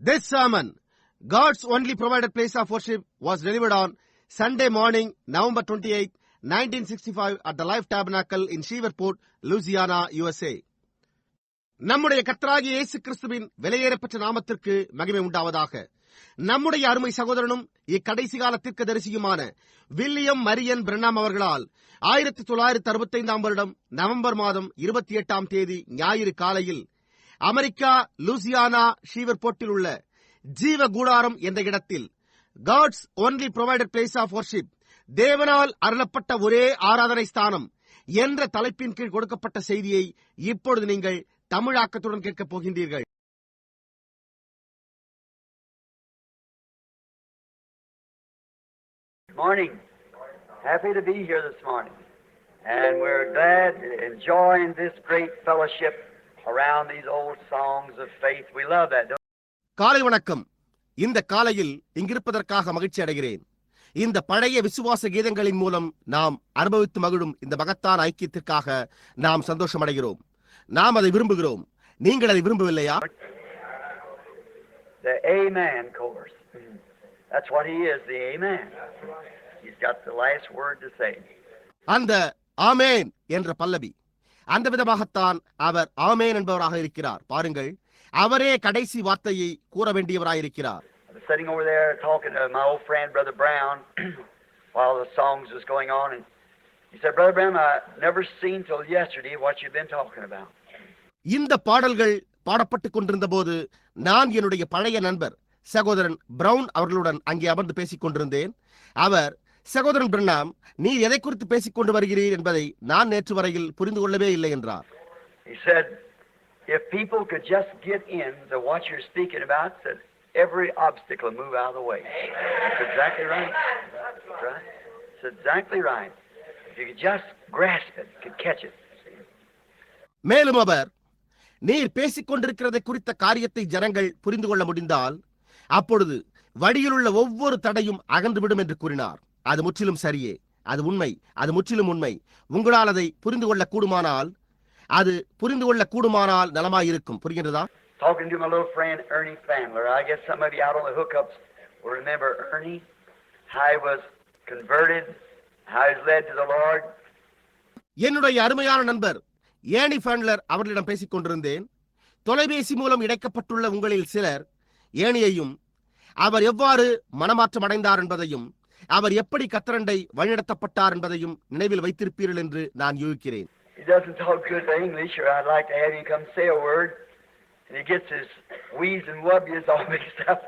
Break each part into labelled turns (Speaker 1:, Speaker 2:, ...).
Speaker 1: This sermon, God's only provided place of worship, was delivered on Sunday morning, November 28, 1965 at the Life Tabernacle in Shreveport, Louisiana, USA. நம்முடைய கர்த்தராகிய இயேசு கிறிஸ்துவின் விலையேறப்பட்ட நாமத்திற்கு மகிமை உண்டாவதாக. நம்முடைய அருமை சகோதரனும் இக்கடைசி கால தீர்க்கதரிசியுமான வில்லியம் மரியன் பிரென்னாம் அவர்களால் 1965 வருடம் நவம்பர் மாதம் 28 ஞாயிறு காலையில் அமெரிக்கா லூசியானா ஷீவர்போர்ட்டில் உள்ள ஜீவ கூடாரம் என்ற இடத்தில் God's only provided place of worship, தேவனால் அருளப்பட்ட ஒரே ஆராதனை ஸ்தானம் என்ற தலைப்பின் கீழ் கொடுக்கப்பட்ட செய்தியை இப்பொழுது நீங்கள் தமிழாக்கத்துடன் கேட்கப் போகின்றீர்கள்.
Speaker 2: Morning. Happy to be here this morning. And we're glad to enjoy this great fellowship around these old songs of faith. We love that.
Speaker 1: காலை வணக்கம். இந்த காலையில் இங்கிருப்பதற்காக மகிழ்ச்சி அடைகிறேன். இந்த பழைய விசுவாச கீதங்களின் மூலம் நாம் அனுபவித்து மகிழும் இந்த மகத்தான ஐக்கியத்திற்காக நாம் சந்தோஷம் அடைகிறோம். நாம் அதை விரும்புகிறோம். நீங்கள் அதை விரும்பவில்லையா?
Speaker 2: The Amen chorus. That's what he is, the Amen. He's got the last word to say.
Speaker 1: அந்த ஆமேன் என்ற பல்லவி, அந்த விதமாகத்தான் அவர் ஆமேன் என்பவராக இருக்கிறார். பாருங்கள், அவரே கடைசி வார்த்தையை கூற வேண்டியவராயிருக்கிறார்.
Speaker 2: I was sitting over there talking to my old friend Brother Brown while the songs was going on, and he said, Brother Brown, I never seen till yesterday what you've been talking about.
Speaker 1: இந்த பாடல்கள் பாடப்பட்டுக் கொண்டிருந்த போது நான் என்னுடைய பழைய நண்பர் சகோதரன் brown அவர்களுடன் அங்கே அமர்ந்து பேசிக் கொண்டிருந்தேன். அவர், சகோதரன் பிரென்னாம், நீ எதை குறித்து பேசிக் கொண்டு வருகிறீர் என்பதை நான் நேற்று வரையில் புரிந்து கொள்ளவே இல்லை என்றார்.
Speaker 2: He said, if people could just get in to what you're speaking about, said every obstacle move out of the way. That's exactly right. That's right. It's exactly right. If you could just grasp it, could catch it.
Speaker 1: மேலும் அவர், நீர் பேசிக் கொண்டிருக்கிறதை குறித்த காரியத்தை ஜனங்கள் புரிந்து கொள்ள முடிந்தால் அப்பொழுது வழியிலுள்ள ஒவ்வொரு தடையும் அகன்றுவிடும் என்று கூறினார். அது முற்றிலும் சரியே, அது உண்மை, அது முற்றிலும் உண்மை. உங்களால் அதை புரிந்து கொள்ள கூடுமானால், அது புரிந்து கொள்ள கூடுமானால் நலமாயிருக்கும். புரிகின்றதா?
Speaker 2: Talking to my little friend Ernie Fandler. I guess some of you out on the hookups will remember Ernie, how he was converted, how he was led to the Lord.
Speaker 1: என்னுடைய அருமையான நண்பர் ஏனி ஃபேண்ட்லர் அவர்களிடம் பேசிக் கொண்டிருந்தேன். தொலைபேசி மூலம் இணைக்கப்பட்டுள்ள உங்களில் சிலர் ஏனியையும், அவர் எவ்வாறு மனமாற்றம் அடைந்தார் என்பதையும், அவர் எப்படி கத்தரண்டை வழிநடத்தப்பட்டார் என்பதையும் நினைவில் வைத்திருப்பீர்கள் என்று நான் யூகிக்கிறேன்.
Speaker 2: He doesn't talk good English, or I'd like to have him come say a word, and he gets his we's and wubbies all mixed up.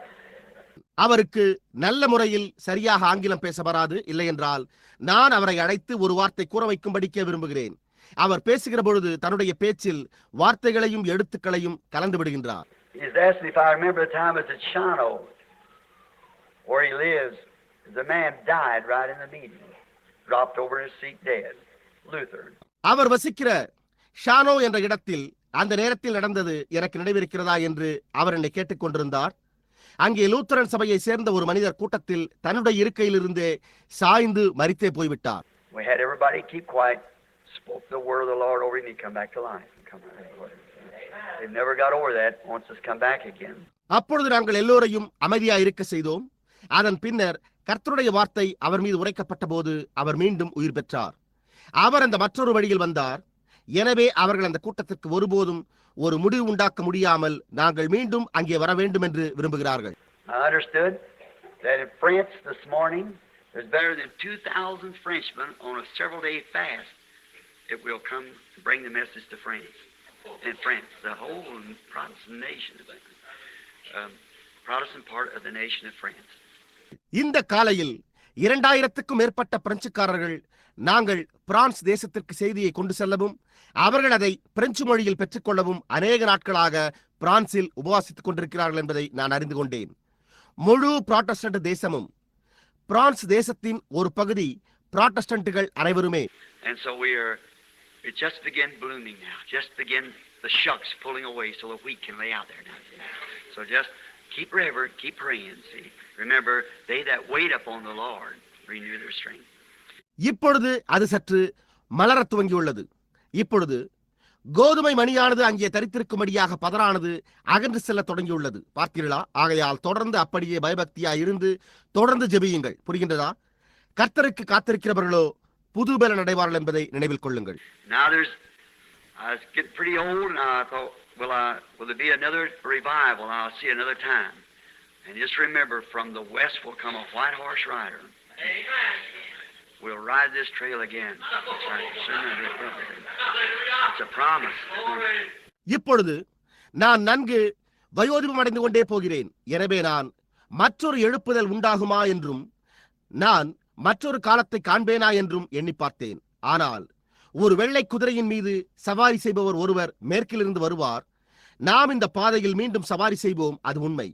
Speaker 1: அவருக்கு நல்ல முறையில் சரியாக ஆங்கிலம் பேச வராது. இல்லை என்றால் நான் அவரை அழைத்து ஒரு வார்த்தை கூற வைக்கும்படிக்க விரும்புகிறேன். அவர் பேசுகிற பொழுது தன்னுடைய பேச்சில் வார்த்தைகளையும் எழுத்துக்களையும் கலந்து விடுகின்றார்.
Speaker 2: He's asked me if I remember the time at Chano, where he lives. The man died right in the meeting, dropped over in his seat dead. Luther.
Speaker 1: அவர் வசிக்கிற ஷானோ என்ற இடத்தில் அந்த நேரத்தில் நடந்தது எனக்கு நினைவிருக்கிறதா என்று அவர் என்னை கேட்டுக் கொண்டிருந்தார். அங்கே லூத்தரன் சபையை சேர்ந்த ஒரு மனிதர் கூட்டத்தில் தன்னுடைய இருக்கையிலிருந்தே சாய்ந்து மரித்தே போய்விட்டார்.
Speaker 2: We had everybody keep quiet, spoke the word of the Lord over him, and he come back to life. They've never got over that. Wants us come back again.
Speaker 1: அப்பொழுது நாங்கள் எல்லோரையும் அமைதியாக இருக்க செய்தோம். அதன் பின்னர் கர்த்தருடைய வார்த்தை அவர் மீது உரைக்கப்பட்ட போது அவர் மீண்டும் உயிர் பெற்றார். அவர் அந்த மற்றொரு வழியில் வந்தார். எனவே அவர்கள் அந்த கூட்டத்திற்கு ஒருபோதும் ஒரு முடிவு உண்டாக்க முடியாமல் நாங்கள் மீண்டும் அங்கே வர வேண்டும் என்று விரும்புகிறார்கள்.
Speaker 2: I understood that in France this morning there's better than 2,000 Frenchmen on a several-day fast. It will come to bring the message to France. In France, the whole Protestant nation, Protestant part of the nation of France.
Speaker 1: இந்த காலையில் 2000க்கும் மேற்பட்ட பிரெஞ்சுக்காரர்கள் நாங்கள் France தேசத்திற்கு செய்தியை கொண்டு செல்லவும் அவர்கள் அதை பிரெஞ்சு மொழியில் பெற்றுக்கொள்ளவும் அநேக நாட்களாக பிரான்சில் உபவாசித்துக் கொண்டிருக்கிறார்கள் என்பதை நான் அறிந்து கொண்டேன். முழு புராட்டஸ்டன்ட் தேசமும் பிரான்ஸ் தேசத்தின் ஒரு பகுதி புராட்டஸ்டன்ட்டுகள் அனைவருமே.
Speaker 2: And so it just begin blooming now. Just begin the shucks pulling away so the wheat can lay out there now. So just keep reverent, keep praying. See, remember, they that wait upon the Lord renew their strength.
Speaker 1: இப்பொழுது அது சற்று மலரத் துவங்கியுள்ளது. இப்பொழுது கோதுமை மணியானது அங்கே தரித்திருக்கும்படியாக பதறானது அகன்று செல்ல தொடங்கியுள்ளது. பார்த்தீர்களா? ஆகையால் தொடர்ந்து அப்படியே பயபக்தியாய் இருந்து தொடர்ந்து ஜெபியுங்கள். புரிகின்றதா? கர்த்தருக்கு காத்திருக்கிறவர்களோ புது பலன் அடைவார்கள் என்பதை நினைவில் கொள்ளுங்கள்.
Speaker 2: I was getting pretty old, and I thought, will there be another revival? I'll see another time. And just remember, from the west will come a white horse rider. Amen. We'll ride this trail again. That's right. It's a promise.
Speaker 1: இப்பொழுது நான் நன்கு வயோதிபம் அடைந்து கொண்டே போகிறேன். எனவே நான் மற்றொரு எழுப்புதல் உண்டாகுமா என்றும் நான் மற்றொரு காலத்தை காண்பேனா என்றும் எண்ணி பார்த்தேன். ஆனால் ஒரு வெள்ளை குதிரையின் மீது சவாரி செய்பவர் ஒருவர் மேற்கிலிருந்து வருவார். நாம் இந்த பாதையில் மீண்டும் சவாரி செய்வோம். அது உண்மை.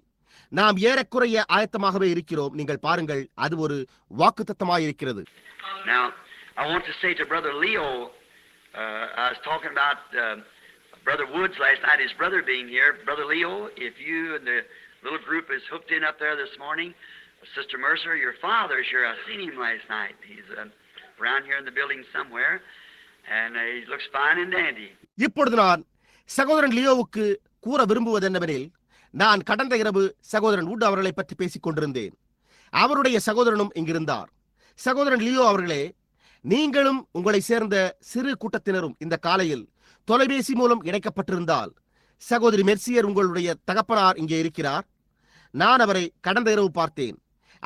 Speaker 1: நாம் ஏறக்குறைய ஆயத்தமாகவே இருக்கிறோம். நீங்கள் பாருங்கள், அது ஒரு வாக்குத்தத்தமாய் இருக்கிறது.
Speaker 2: Now, I want to say to Brother Leo, I was talking about Brother Woods last night, his brother being here. Brother Leo, if you and the little group is hooked in up there this morning, Sister Mercer, your father's here. I seen him last night. He's around here in the building somewhere. And he looks fine and dandy.
Speaker 1: இப்பொழுது நான் சகோதரன் லியோவுக்கு கூற விரும்புவது என்னவெனில், நான் கடந்த இரவு சகோதரன் வுட் அவர்களை பற்றி பேசிக் கொண்டிருந்தேன். அவருடைய சகோதரனும் இங்கிருந்தார். சகோதரன் லியோ அவர்களே, நீங்களும் உங்களை சேர்ந்த சிறு கூட்டத்தினரும் இந்த காலையில் தொலைபேசி மூலம் இணைக்கப்பட்டிருந்தால், சகோதரி மெர்சியர் உங்களுடைய தகப்பனார் இங்கே இருக்கிறார். நான் அவரை கடந்த இரவு பார்த்தேன்.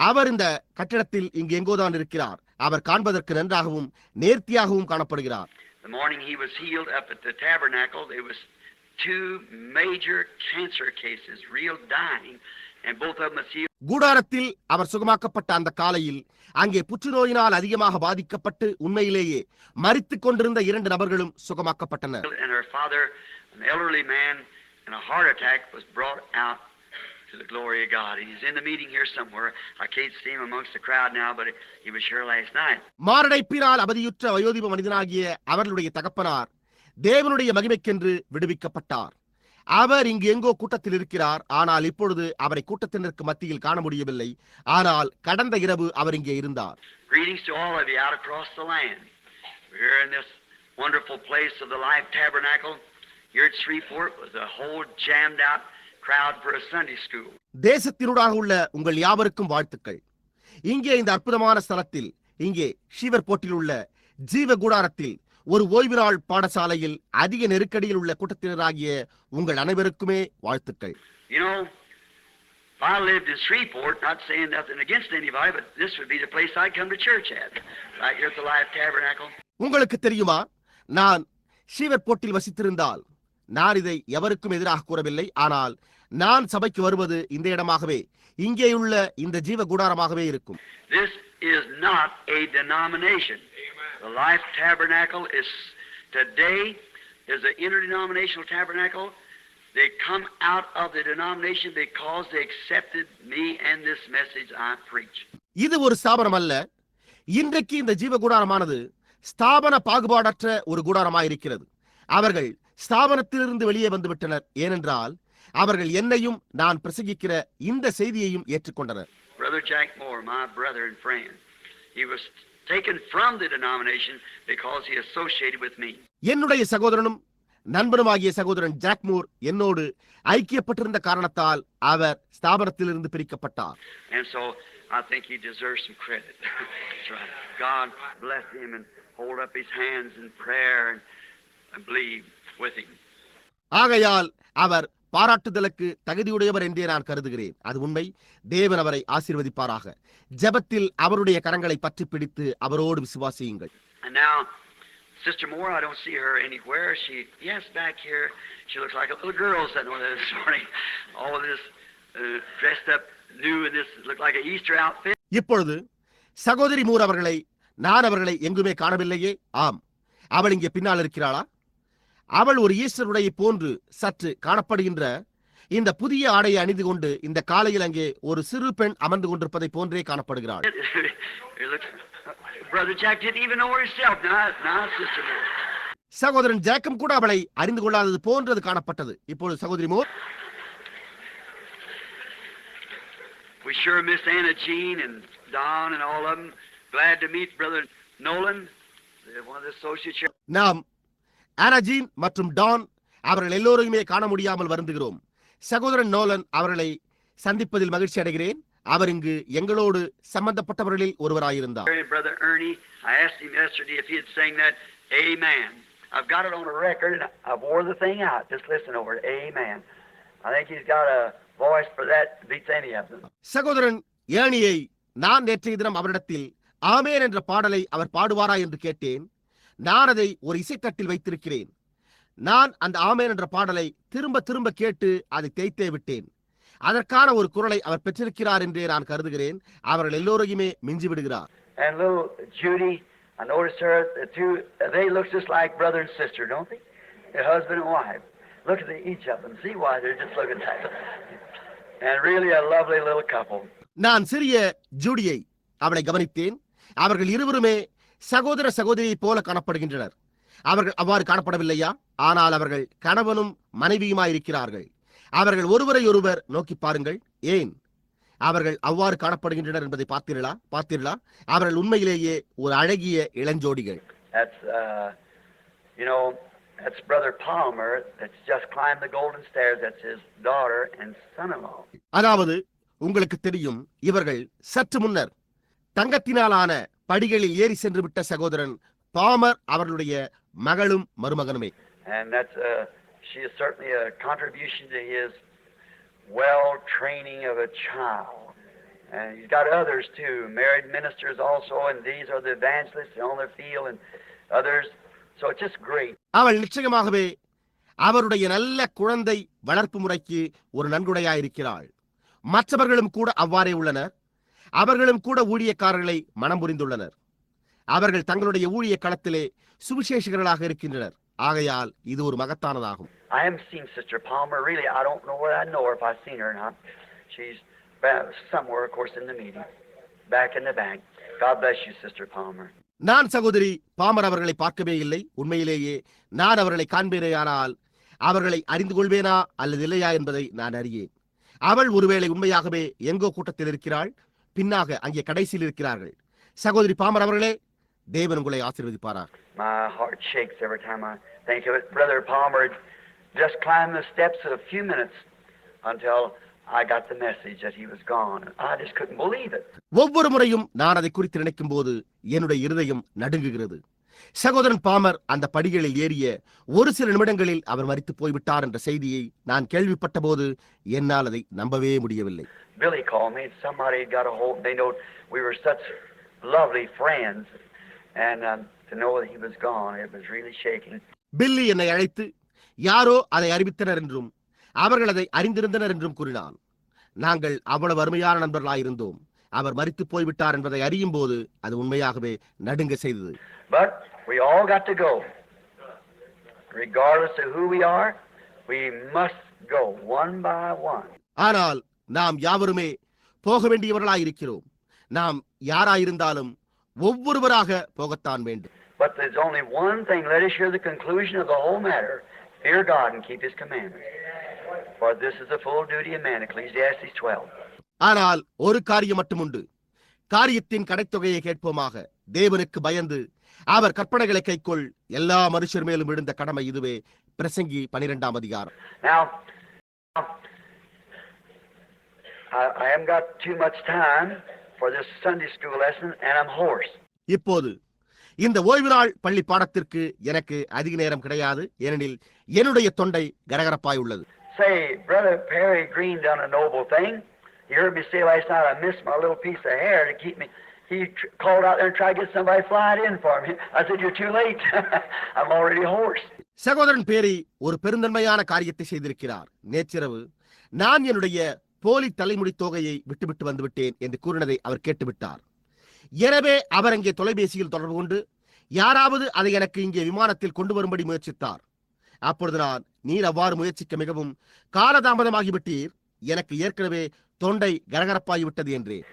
Speaker 1: அவர் இந்த கட்டிடத்தில் இங்கு எங்கோதான் இருக்கிறார். அவர் காண்பதற்கு நன்றாகவும் நேர்த்தியாகவும் காணப்படுகிறார்.
Speaker 2: The morning he was healed up at the tabernacle, there was 2 major cancer cases, real dying, and both of them was healed.
Speaker 1: கூடாரத்தில் அவர் சுகமாக்கப்பட்ட அந்த காலையில் அங்கே புற்றுநோயினால் அதிகமாக பாதிக்கப்பட்டு உண்மையிலேயே மரித்துக் கொண்டிருந்த 2 நபர்களும் சுகமாக்கப்பட்டனர்.
Speaker 2: And her father, an elderly man, in a heart attack, was brought out to the glory of God. He's in the meeting here somewhere. I can't see him amongst the crowd now, but he was here last night.
Speaker 1: மாரடைப்பினால் அவதியுற்ற வயோதிப மனிதனாகிய அவர்களுடைய தகப்பனார் தேவனுடைய மகிமைக்கென்று விடுவிக்கப்பட்டார். அவர் இங்கு எங்கோ கூட்டத்தில் இருக்கிறார். ஆனால் இப்பொழுது அவரை கூட்டத்தினருக்கு மத்தியில் காண முடியவில்லை. ஆனால் கடந்த இரவு அவர் இங்கே இருந்தார்.
Speaker 2: Greetings to all of you out across the land. We're here in this wonderful place of the Life Tabernacle. Here at Shreveport was a whole jammed out crowd for a Sunday school.
Speaker 1: தேசத்தினூடாக உள்ள உங்கள் யாவருக்கும் வாழ்த்துக்கள். இங்கே இந்த அற்புதமான ஸ்தலத்தில், இங்கே ஷீவர்போர்ட்டில் உள்ள ஜீவ கூடாரத்தில் ஒரு ஓய்வு நாள் பாடசாலையில் அதிக நெருக்கடியில் உள்ள கூட்டத்தினராகிய உங்கள் அனைவருக்குமே வாழ்த்துக்கள்.
Speaker 2: You know, if I lived in Shreveport, not saying nothing against anybody, but this would be the place I'd come to church at, right here at the Life Tabernacle.
Speaker 1: உங்களுக்கு தெரியுமா, நான் ஷீவர்போர்ட்டில் வசித்திருந்தால் நான் இதை எவருக்கும் எதிராக கூறவில்லை. ஆனால் நான் சபைக்கு வருவது இந்த இடமாகவே, இங்கேயுள்ள இந்த ஜீவ கூடாரமாகவே இருக்கும்.
Speaker 2: This is not a denomination. The Life Tabernacle is today is an interdenominational tabernacle. They come out of the denomination because they accepted me and this message I preach.
Speaker 1: இது ஒரு ஸ்தாபனம் அல்ல. இன்றைக்கு இந்த ஜீவ கூடாரமானது ஸ்தாபன பாகுபாடற்ற ஒரு கூடாரமாயிருக்கிறது. அவர்கள் ஸ்தாபனத்திலிருந்து வெளியே வந்துவிட்டனர். ஏனென்றால் அவர்கள் என்னையும் நான் பிரசங்கிக்கிற இந்த செய்தியையும் ஏற்றுக்கொண்டனர்.
Speaker 2: Brother Jack Moore, my brother and friend, he was taken from the denomination because he associated with me.
Speaker 1: என்னுடைய சகோதரனும் நண்பனுமாகிய சகோதரன் ஜாக் மூர் என்னோடு ஐக்கியப்பட்டிருந்த காரணத்தால் அவர் ஸ்தாபனத்திலிருந்து பிரிக்கப்பட்டார்.
Speaker 2: And so I think he deserves some credit. That's right. God bless him and hold up his hands in prayer and believe with him.
Speaker 1: ஆகையால் அவர் பாராட்டுதலுக்கு தகுதியுடையவர் என்றே நான் கருதுகிறேன். அது உண்மை. தேவன் அவரை ஆசீர்வதிப்பாராக. ஜெபத்தில் அவருடைய கரங்களை பற்றி பிடித்து அவரோடு விசுவாசியுங்கள்.
Speaker 2: And now Sister Moore, I don't see her anywhere. Yes, back here. She looks like a little girl sitting over there this morning. All of this dressed up new in this look like an Easter outfit.
Speaker 1: இப்பொழுது சகோதரி Moore அவர்களை நான் அவர்களை எங்குமே காணவில்லையே. ஆம், அவள் இங்கே பின்னால் இருக்கிறாளா? அவள் ஒரு ஈஸ்டர் உடையை போன்று சற்று காணப்படுகின்ற இந்த புதிய ஆடையை அணிந்து கொண்டு இந்த காலையில் அங்கே ஒரு சிறு பெண் அமர்ந்து கொண்டிருப்பதை போன்றே காணப்படுகிறாள். சகோதரன் ஜாக்கம் கூட அவளை அறிந்து கொள்ளாதது போன்றது காணப்பட்டது. இப்பொழுது சகோதரி மோர்,
Speaker 2: we sure miss Anna Jean and Don and all of them. Glad to meet Brother Nolan, one of the associates.
Speaker 1: நாம் ஆனாஜீன் மற்றும் டான் அவர்கள் எல்லோரையுமே காண முடியாமல் வருந்துகிறோம். சகோதரன் நோலன் அவர்களை சந்திப்பதில் மகிழ்ச்சி அடைகிறேன். அவர் இங்கு எங்களோடு சம்பந்தப்பட்டவர்களில் ஒருவராயிருந்தார்.
Speaker 2: Brother Ernie, I asked him yesterday if he'd sing that Amen. I've got it on a record and I wore the thing out. Just listen over it. Amen. I think he's got a voice for that beats any of them.
Speaker 1: சகோதரன் ஏனியை நான் நேற்றைய தினம் அவரிடத்தில் ஆமேன் என்ற பாடலை அவர் பாடுவாரா என்று கேட்டேன். நான் அதை ஒரு இசைத்தட்டில் வைத்திருக்கிறேன். நான் அந்த ஆமேன் என்ற பாடலை திரும்ப திரும்ப கேட்டு அதை தேய்த்தே விட்டேன். அதற்கான ஒரு குரலை அவர் பெற்றிருக்கிறார் என்றே நான் கருதுகிறேன். அவர்கள் எல்லோரையுமே மிஞ்சி விடுகிறார்.
Speaker 2: And little Judy, I noticed her, the two, they look just like brother and sister, don't they? Their husband and wife. Look at each of them. See why they're just looking like that. And really a lovely little couple.
Speaker 1: நான் சிறிய ஜூடியை அவளை கவனித்தேன். அவர்கள் இருவருமே சகோதர சகோதரியைப் போல காணப்படுகின்றனர். அவர்கள் அவ்வாறு காணப்படவில்லையா? ஆனால் அவர்கள் கணவனும் மனைவியுமாயிருக்கிறார்கள். அவர்கள் ஒருவரை ஒருவர் நோக்கி பாருங்கள். ஏன் அவர்கள் அவ்வாறு காணப்படுகின்றனர் என்பதை பார்த்தீர்களா? அவர்கள் உண்மையிலேயே ஒரு அழகிய இளஞ்சோடிகள்.
Speaker 2: That's Brother Palmer that's just climbed the golden stairs. That's his daughter and son-in-law.
Speaker 1: அதாவது உங்களுக்கு தெரியும், இவர்கள் சற்று முன்னர் தங்கத்தினாலான படிகளில் ஏறி சென்று விட்ட சகோதரன் பாமர் அவர்களுடைய மகளும் மருமகனுமே.
Speaker 2: And that's she is certainly a contribution to his well training of a child. And he's got others too, married ministers also, and these are the evangelists on their field and others. So it's just great.
Speaker 1: அவள் நிச்சயமாகவே அவருடைய நல்ல குழந்தை வளர்ப்பு முறைக்கு ஒரு நன்கொடையாயிருக்கிறாள். மற்றவர்களும் கூட அவ்வாறே உள்ளனர். அவர்களும் கூட ஊழியக்காரர்களை மனம் புரிந்துள்ளனர். அவர்கள் தங்களுடைய ஊழிய களத்திலே சுவிசேஷகர்களாக இருக்கின்றனர். ஆகையால் இது ஒரு மகத்தானதாகும்.
Speaker 2: I haven't seen Sister Palmer really. I don't know whether I know her if I've seen her or not. She's somewhere, of course, in the meeting, back in the bank. God bless you, Sister Palmer.
Speaker 1: நான் சகோதரி bomber அவர்களை பார்க்கவே இல்லை. உண்மையிலேயே நான் அவர்களை காண்பேனேயானால் அவர்களை அறிந்து கொள்வேனா அல்லது இல்லையா என்பதை நான் அறியேன். அவள் ஒருவேளை உண்மையாகவே எங்கோ கூட்டத்தில் இருக்கிறாள். பின்னாக அங்கே கடைசியில் இருக்கிறார்கள். சகோதரி பாமர் அவர்களே, தேவன் உங்களை ஆசீர்வதிப்பாராக.
Speaker 2: My heart shakes every time I think of it. Brother Palmer just climbed the steps a few minutes until I got the message that he was gone. I just couldn't believe it.
Speaker 1: ஒவ்வொரு முறையும் நான் அதை குறித்து நினைக்கும் போது என்னுடைய இருதயம் நடுங்குகிறது. சகோதரன் பாமர் அந்த படிகளில் ஏறிய ஒரு சில நிமிடங்களில் அவர் மரித்து போய்விட்டார் என்ற செய்தியை நான் கேள்விப்பட்ட போது என்னால் அதை நம்பவே முடியவில்லை.
Speaker 2: Billy called me. Somebody got a hold. They know we were such lovely friends, and to know that he was gone, it was really shaking.
Speaker 1: பில்லி என்னை அழைத்து யாரோ அதை அறிவித்தனர் என்றும் அவர்கள் அதை அறிந்திருந்தனர் என்றும் கூறினான். நாங்கள் அவ்வளவு அருமையான நண்பர்களாயிருந்தோம். அவர் மரித்து போய்விட்டார் என்பதை அறியும் போது அது உண்மையாகவே நடுங்க செய்தது.
Speaker 2: But we all got to go. Regardless of who we are, we must go one by one.
Speaker 1: ஆனால் நாம் யாவருமே போக வேண்டியவர்களாயிருக்கிறோம். நாம் யாராயிருந்தாலும் ஒவ்வொருவராக போகத்தான் வேண்டும்.
Speaker 2: But there's only one thing. Let us hear the conclusion of the whole matter. Fear God and keep His commandments. For this is the full duty of man. Ecclesiastes 12.
Speaker 1: ஆனால் ஒரு காரியம் மட்டும் உண்டு. காரியத்தின் கடைத்தொகையை கேட்போமாக. தேவனுக்கு பயந்து அவர் கற்பனைகளை கைக்கொள். எல்லா மனுஷர் மேலும் விழுந்த கடமை இதுவே. பிரசங்கி 12ஆம் அதிகாரம்.
Speaker 2: Now, I haven't got too much time for this Sunday school lesson, and I'm hoarse.
Speaker 1: இப்போது இந்த ஓய்வு நாள் பள்ளி பாடத்திற்கு எனக்கு அதிக நேரம் கிடையாது. ஏனெனில் என்னுடைய தொண்டை கரகரப்பாய் உள்ளது.
Speaker 2: Say, Brother Perry Green done a noble thing. You heard me say last night I missed my little piece of hair to keep me. He called out there and tried to get somebody to fly it in for me. I said, you're too late. I'm already hoarse.
Speaker 1: சகோதரன் பேரி ஒரு பெருந்தன்மையான காரியத்தை செய்திருக்கிறார். நேற்றிரவு நான் என்னுடைய போலி தலைமுடி தொகையை விட்டுவிட்டு வந்துவிட்டேன் என்று கூறினதை அவர் கேட்டுவிட்டார். எனவே அவர் அங்கே தொலைபேசியில் தொடர்பு கொண்டு யாராவது அதை எனக்கு இங்கே விமானத்தில் கொண்டு வரும்படி முயற்சித்தார். அப்பொழுது நான், நீர் அவ்வாறு முயற்சிக்க மிகவும் காலதாமதமாகிவிட்டீர், எனக்கு ஏற்கனவே தொண்டை கரகரப்பாகிவிட்டது என்றேன்.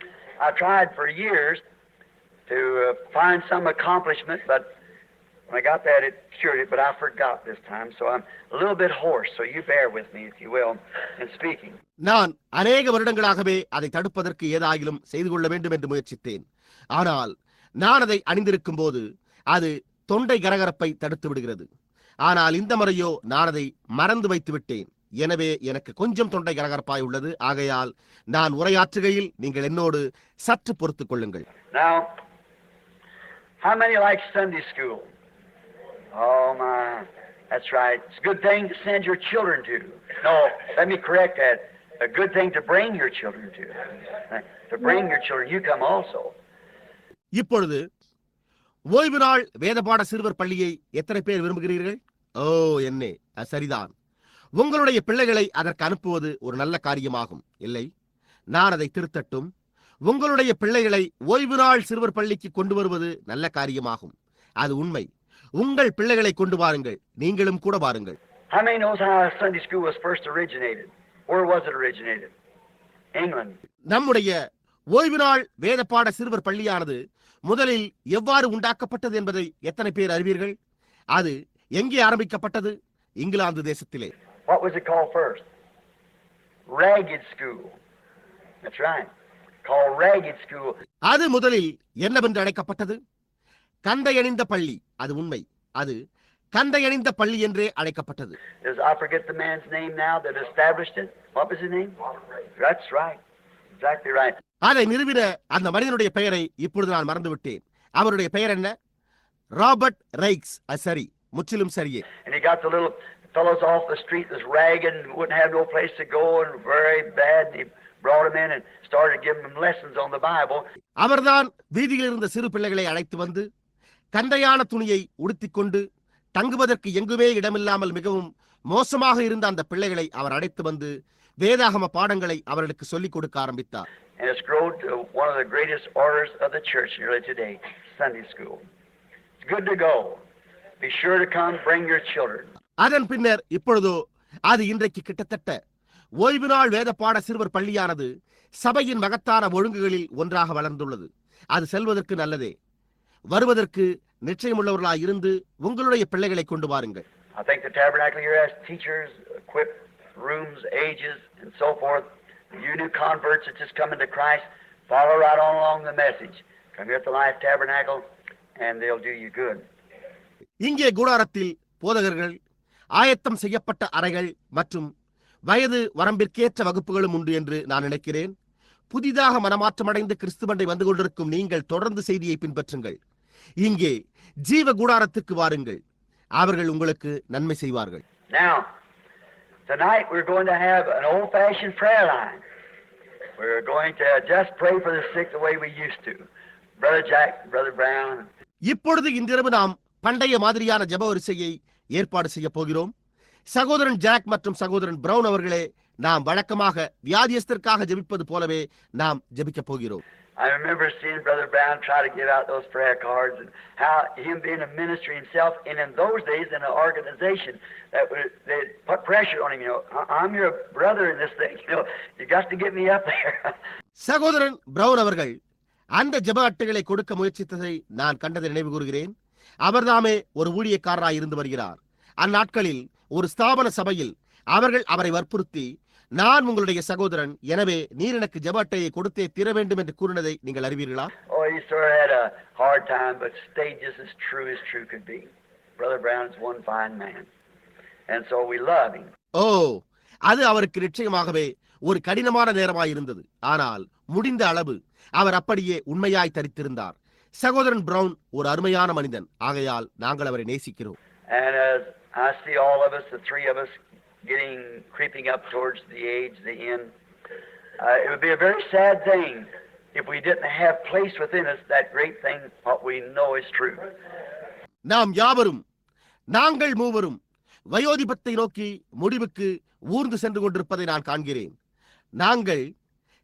Speaker 2: I tried for years to find some accomplishment, but when I got that, it cured it, but I forgot this time, so I'm a little bit hoarse, so you bear with me, if you will, in speaking.
Speaker 1: நான் அநேக வருடங்களாகவே அதை தடுப்பதற்கு ஏதாயிலும் செய்து கொள்ள வேண்டும் என்று முயற்சித்தேன். ஆனால் நான் அதை அணிந்திருக்கும் போது அது தொண்டை கரகரப்பை தடுத்து விடுகிறது. ஆனால் இந்த முறையோ நான் அதை மறந்து வைத்து விட்டேன். எனவே எனக்கு கொஞ்சம் தொண்டை கரகரப்பாய் உள்ளது. ஆகையால் நான் உரையாற்றுகையில் நீங்கள் என்னோடு சற்று பொறுத்துக் கொள்ளுங்கள்.
Speaker 2: Now, how many like Sunday school? Oh my, that's right. It's a good thing to send your children to. No, let me correct that. A good thing to bring your children to. To bring your children, you come also.
Speaker 1: இப்பொழுது ஓய்வு நாள் வேதபாட சிறுவர் பள்ளியை எத்தனை பேர் விரும்புகிறீர்கள்? ஓ என்னே, சரிதான். உங்களுடைய பிள்ளைகளை அதற்கு அனுப்புவது ஒரு நல்ல காரியமாகும், இல்லை? நான் அதை திருத்தட்டும். உங்களுடைய பிள்ளைகளை ஓய்வு நாள் சிறுவர் பள்ளிக்கு கொண்டு வருவது நல்ல காரியமாகும். அது உண்மை. உங்கள் பிள்ளைகளை கொண்டு வாருங்கள். நீங்களும் கூட வாருங்கள்.
Speaker 2: How many knows how Sunday school was first originated? Where was it originated? England.
Speaker 1: நம்முடைய ஓய்வு நாள் வேதபாட சிறுவர் பள்ளியானது முதலில் எவ்வாறு உண்டாக்கப்பட்டது என்பதை எத்தனை பேர் அறிவீர்கள்? அது எங்கே ஆரம்பிக்கப்பட்டது? இங்கிலாந்து தேசத்திலே.
Speaker 2: What was it called first? Ragged school. That's right. Called Ragged school.
Speaker 1: அது முதலில் என்னவென்று அழைக்கப்பட்டது? கந்தையணிந்த பள்ளி. அது உண்மை. அது கந்தையணிந்த பள்ளி என்றே அழைக்கப்பட்டது.
Speaker 2: I forget the man's name now that established it. What was his name? That's right. Exactly right.
Speaker 1: அதை நிறுவின அந்த மனிதனுடைய பெயரை இப்பொழுது நான் மறந்துவிட்டேன். அவருடைய பெயர் என்ன? Robert Raikes. சரி, முற்றிலும் சரியே.
Speaker 2: And he got the little fellows off the street that's ragged and wouldn't have no place to go and very bad. And he brought them in and started giving them lessons on the Bible.
Speaker 1: அவர்தான் வீதியில் இருந்த சிறு பிள்ளைகளை அழைத்து வந்து கந்தையான துணியை உடுத்திக்கொண்டு தங்குவதற்கு எங்குமே இடமில்லாமல் மிகவும் மோசமாக இருந்த அந்த பிள்ளைகளை அவர் அழைத்து வந்து வேதாகம பாடங்களை அவர்களுக்கு சொல்லிக் கொடுக்க ஆரம்பித்தார்.
Speaker 2: And it's grown to one of the greatest orders of the church nearly today, Sunday school. It's good to go. Be sure to come, bring your children.
Speaker 1: அதன் பின்னர் இப்பொழுதோ அது இன்றைக்கு கிட்டத்தட்ட ஓய்வு நாள் வேத பாட சிறுவர் பள்ளியானது சபையின் மகத்தான ஒழுங்குகளில் ஒன்றாக வளர்ந்துள்ளது. அது செல்வதற்கு நல்லதே. வருவதற்கு நிச்சயமுள்ளவர்களாய் இருந்து உங்களுடைய பிள்ளைகளை கொண்டு வாருங்கள்.
Speaker 2: I think the tabernacle here has teachers, equipped rooms, ages, and so forth. You new converts that just come into Christ, follow right on along the message. Come here at the Life Tabernacle, and they'll do you good.
Speaker 1: இங்கே கூடாரத்தில் போதகர்கள், ஆயத்தம் செய்யப்பட்ட அறைகள் மற்றும் வயது வரம்பிற்கேற்ற வகுப்புகளும் உண்டு என்று நான் நினைக்கிறேன். புதிதாக மனமாற்றமடைந்து கிறிஸ்துவண்டை வந்து கொண்டிருக்கும் நீங்கள் தொடர்ந்து செய்தியை பின்பற்றுங்கள். இங்கே ஜீவ கூடாரத்துக்கு வாருங்கள். அவர்கள் உங்களுக்கு நன்மை செய்வார்கள்.
Speaker 2: Now, tonight we're going to have an old-fashioned prayer line. We're going to just pray for the sick the way we used to. Brother Jack, Brother Brown.
Speaker 1: இப்பொழுது இன்றிரவு நாம் பண்டைய மாதிரியான ஜெப வரிசையை ஏற்பாடு செய்ய போகிறோம். சகோதரன் ஜாக் மற்றும் சகோதரன் பிரவுன் அவர்களே, நாம் வழக்கமாக வியாதியஸ்தற்காக ஜெபிப்பது போலவே நாம் ஜெபிக்க போகிறோம்.
Speaker 2: I remember seeing Brother Brown try to give out those prayer cards and how him being a ministry himself, and in those days in an organization that they put pressure on him, I'm your brother in this thing, you got to get me up there.
Speaker 1: சகோதரன் brown அவர்கள் அந்த ஜெப அட்டைகளை கொடுக்க முயற்சித்ததை நான் கண்டதை நினைவு கூறுகிறேன். அவர்தாமே ஒரு ஊழியக்காரராய் இருந்து வருகிறார். அந்நாட்களில் ஒரு ஸ்தாபன சபையில் அவர்கள் அவரை வற்புறுத்தி, நான் உங்களுடைய சகோதரன், எனவே நீர் எனக்கு ஜெப அட்டையை கொடுத்தே தீர வேண்டும் என்று கூறினதை நீங்கள் அறிவீர்களா?
Speaker 2: Oh, he sort of had a hard time, but stayed just as true could be. Brother Brown is one fine man, and so we love him.
Speaker 1: அது அவருக்கு நிச்சயமாகவே ஒரு கடினமான நேரமாய் இருந்தது. ஆனால் முடிந்த அளவு அவர் அப்படியே உண்மையாய் தரித்திருந்தார். சகோதரன் பிரவுன் ஒரு அருமையான மனிதன். ஆகையால் நாங்கள் அவரை நேசிக்கிறோம்.
Speaker 2: And as I see all of us, the three of us, creeping up towards the age, the end, it would be a very sad thing if we didn't have placed within us that great thing, what we know is true.
Speaker 1: நாம் யாவரும், நாங்கள் மூவரும் வயோதிபத்தை நோக்கி முடிவுக்கு ஊர்ந்து சென்று கொண்டிருப்பதை நான் காண்கிறேன். நாங்கள்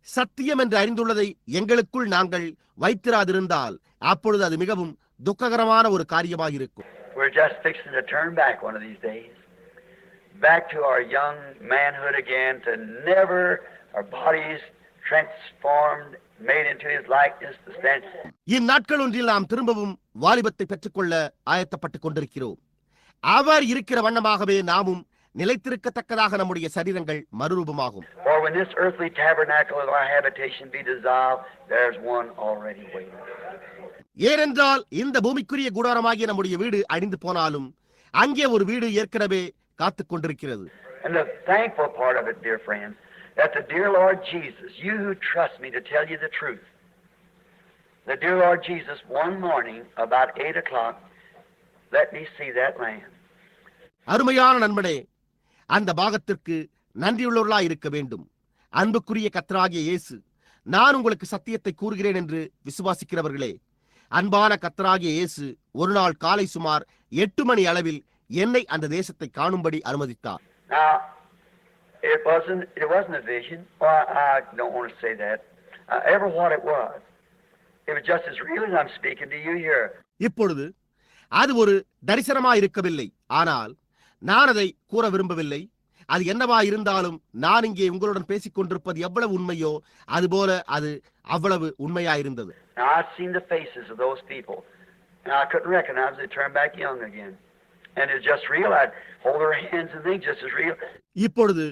Speaker 1: சத்தியம் என்று அறிந்துள்ளதை எங்களுக்குள் நாங்கள் வைத்திராதிருந்தால் அப்பொழுது அது மிகவும் துக்ககரமான ஒரு காரியமாக இருக்கும்.
Speaker 2: We're just fixing to turn back one of these days. Back to our young manhood again, to never our bodies transformed, made into his likeness to stand.
Speaker 1: இந்நாட்கள் ஒன்றில் நாம் திரும்பவும் வாலிபத்தை பெற்றுக்கொள்ள ஆயத்தப்பட்டுக் கொண்டிருக்கிறோம். அவர் இருக்கிற வண்ணமாகவே நாமும் நிலைத்திருக்கத்தக்கதாக நம்முடைய சரீரங்கள் மறுரூபமாகும்.
Speaker 2: For when this earthly tabernacle of our habitation be dissolved, there's one already waiting.
Speaker 1: ஏனென்றால் இந்த பூமிக்குரிய கூடாரமாகிய நம்முடைய வீடு அழிந்து போனாலும் அங்கே ஒரு வீடு ஏற்கனவே காத்துக் கொண்டிருக்கிறது.
Speaker 2: And the thankful part of it, dear friends, that the dear Lord Jesus, you who trust me to tell you the truth, the dear Lord Jesus, one morning about 8 o'clock, let me see that land.
Speaker 1: அருமையான நண்பனே, அந்த பாகத்திற்கு நன்றியுள்ளவர்களாய் இருக்க வேண்டும். அன்புக்குரிய கர்த்தராகிய இயேசு, நான் உங்களுக்கு சத்தியத்தை கூறுகிறேன் என்று விசுவாசிக்கிறவர்களே, அன்பான கர்த்தராகிய இயேசு ஒரு நாள் காலை சுமார் 8 மணி அளவில் என்னை அந்த தேசத்தை காணும்படி அனுமதித்தார்.
Speaker 2: Now, it wasn't a vision. Well, I don't want to say that. Ever what it was just as real as I'm speaking to you here.
Speaker 1: இப்பொழுது அது ஒரு தரிசனமாய் இருக்கவில்லை, ஆனால் நான் அதை கூற விரும்பவில்லை. அது என்னவா இருந்தாலும் நான் இங்கே உங்களுடன் பேசிக் கொண்டிருப்பது எவ்வளவு உண்மையோ அதுபோல அது அவ்வளவு உண்மையாயிருந்தது.
Speaker 2: Now, I've seen the faces of those people, and I couldn't recognize them. They turned back young again. And it's just real. I'd hold their hands and think just as real.
Speaker 1: இப்பொழுது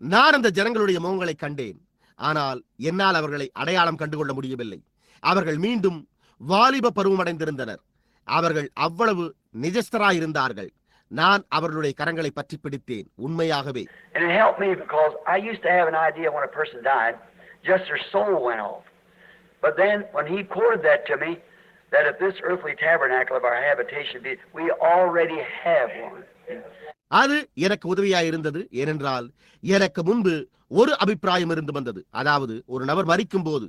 Speaker 1: நான் அந்த ஜனங்களுடைய முகங்களை கண்டேன், ஆனால் என்னால் அவர்களை அடையாளம் கண்டுகொள்ள முடியவில்லை. அவர்கள் மீண்டும் வாலிப பருவமடைந்திருந்தனர். அவர்கள் அவ்வளவு நிஜஸ்தராயிருந்தார்கள். நான் அவர்களுடைய கரங்களை பற்றி பிடித்தேன், உண்மையாகவே.
Speaker 2: And it helped me because I used to have an idea when a person died, just their soul went off. But then when he quoted that to me, that if this earthly tabernacle of our habitation be, we already have one.
Speaker 1: அது எனக்கு உதவியாயிருந்தது. ஏனென்றால் எனக்கு முன்பு ஒரு அபிப்பிராயம் இருந்து வந்தது. அதாவது ஒரு நபர் மரிக்கும் போது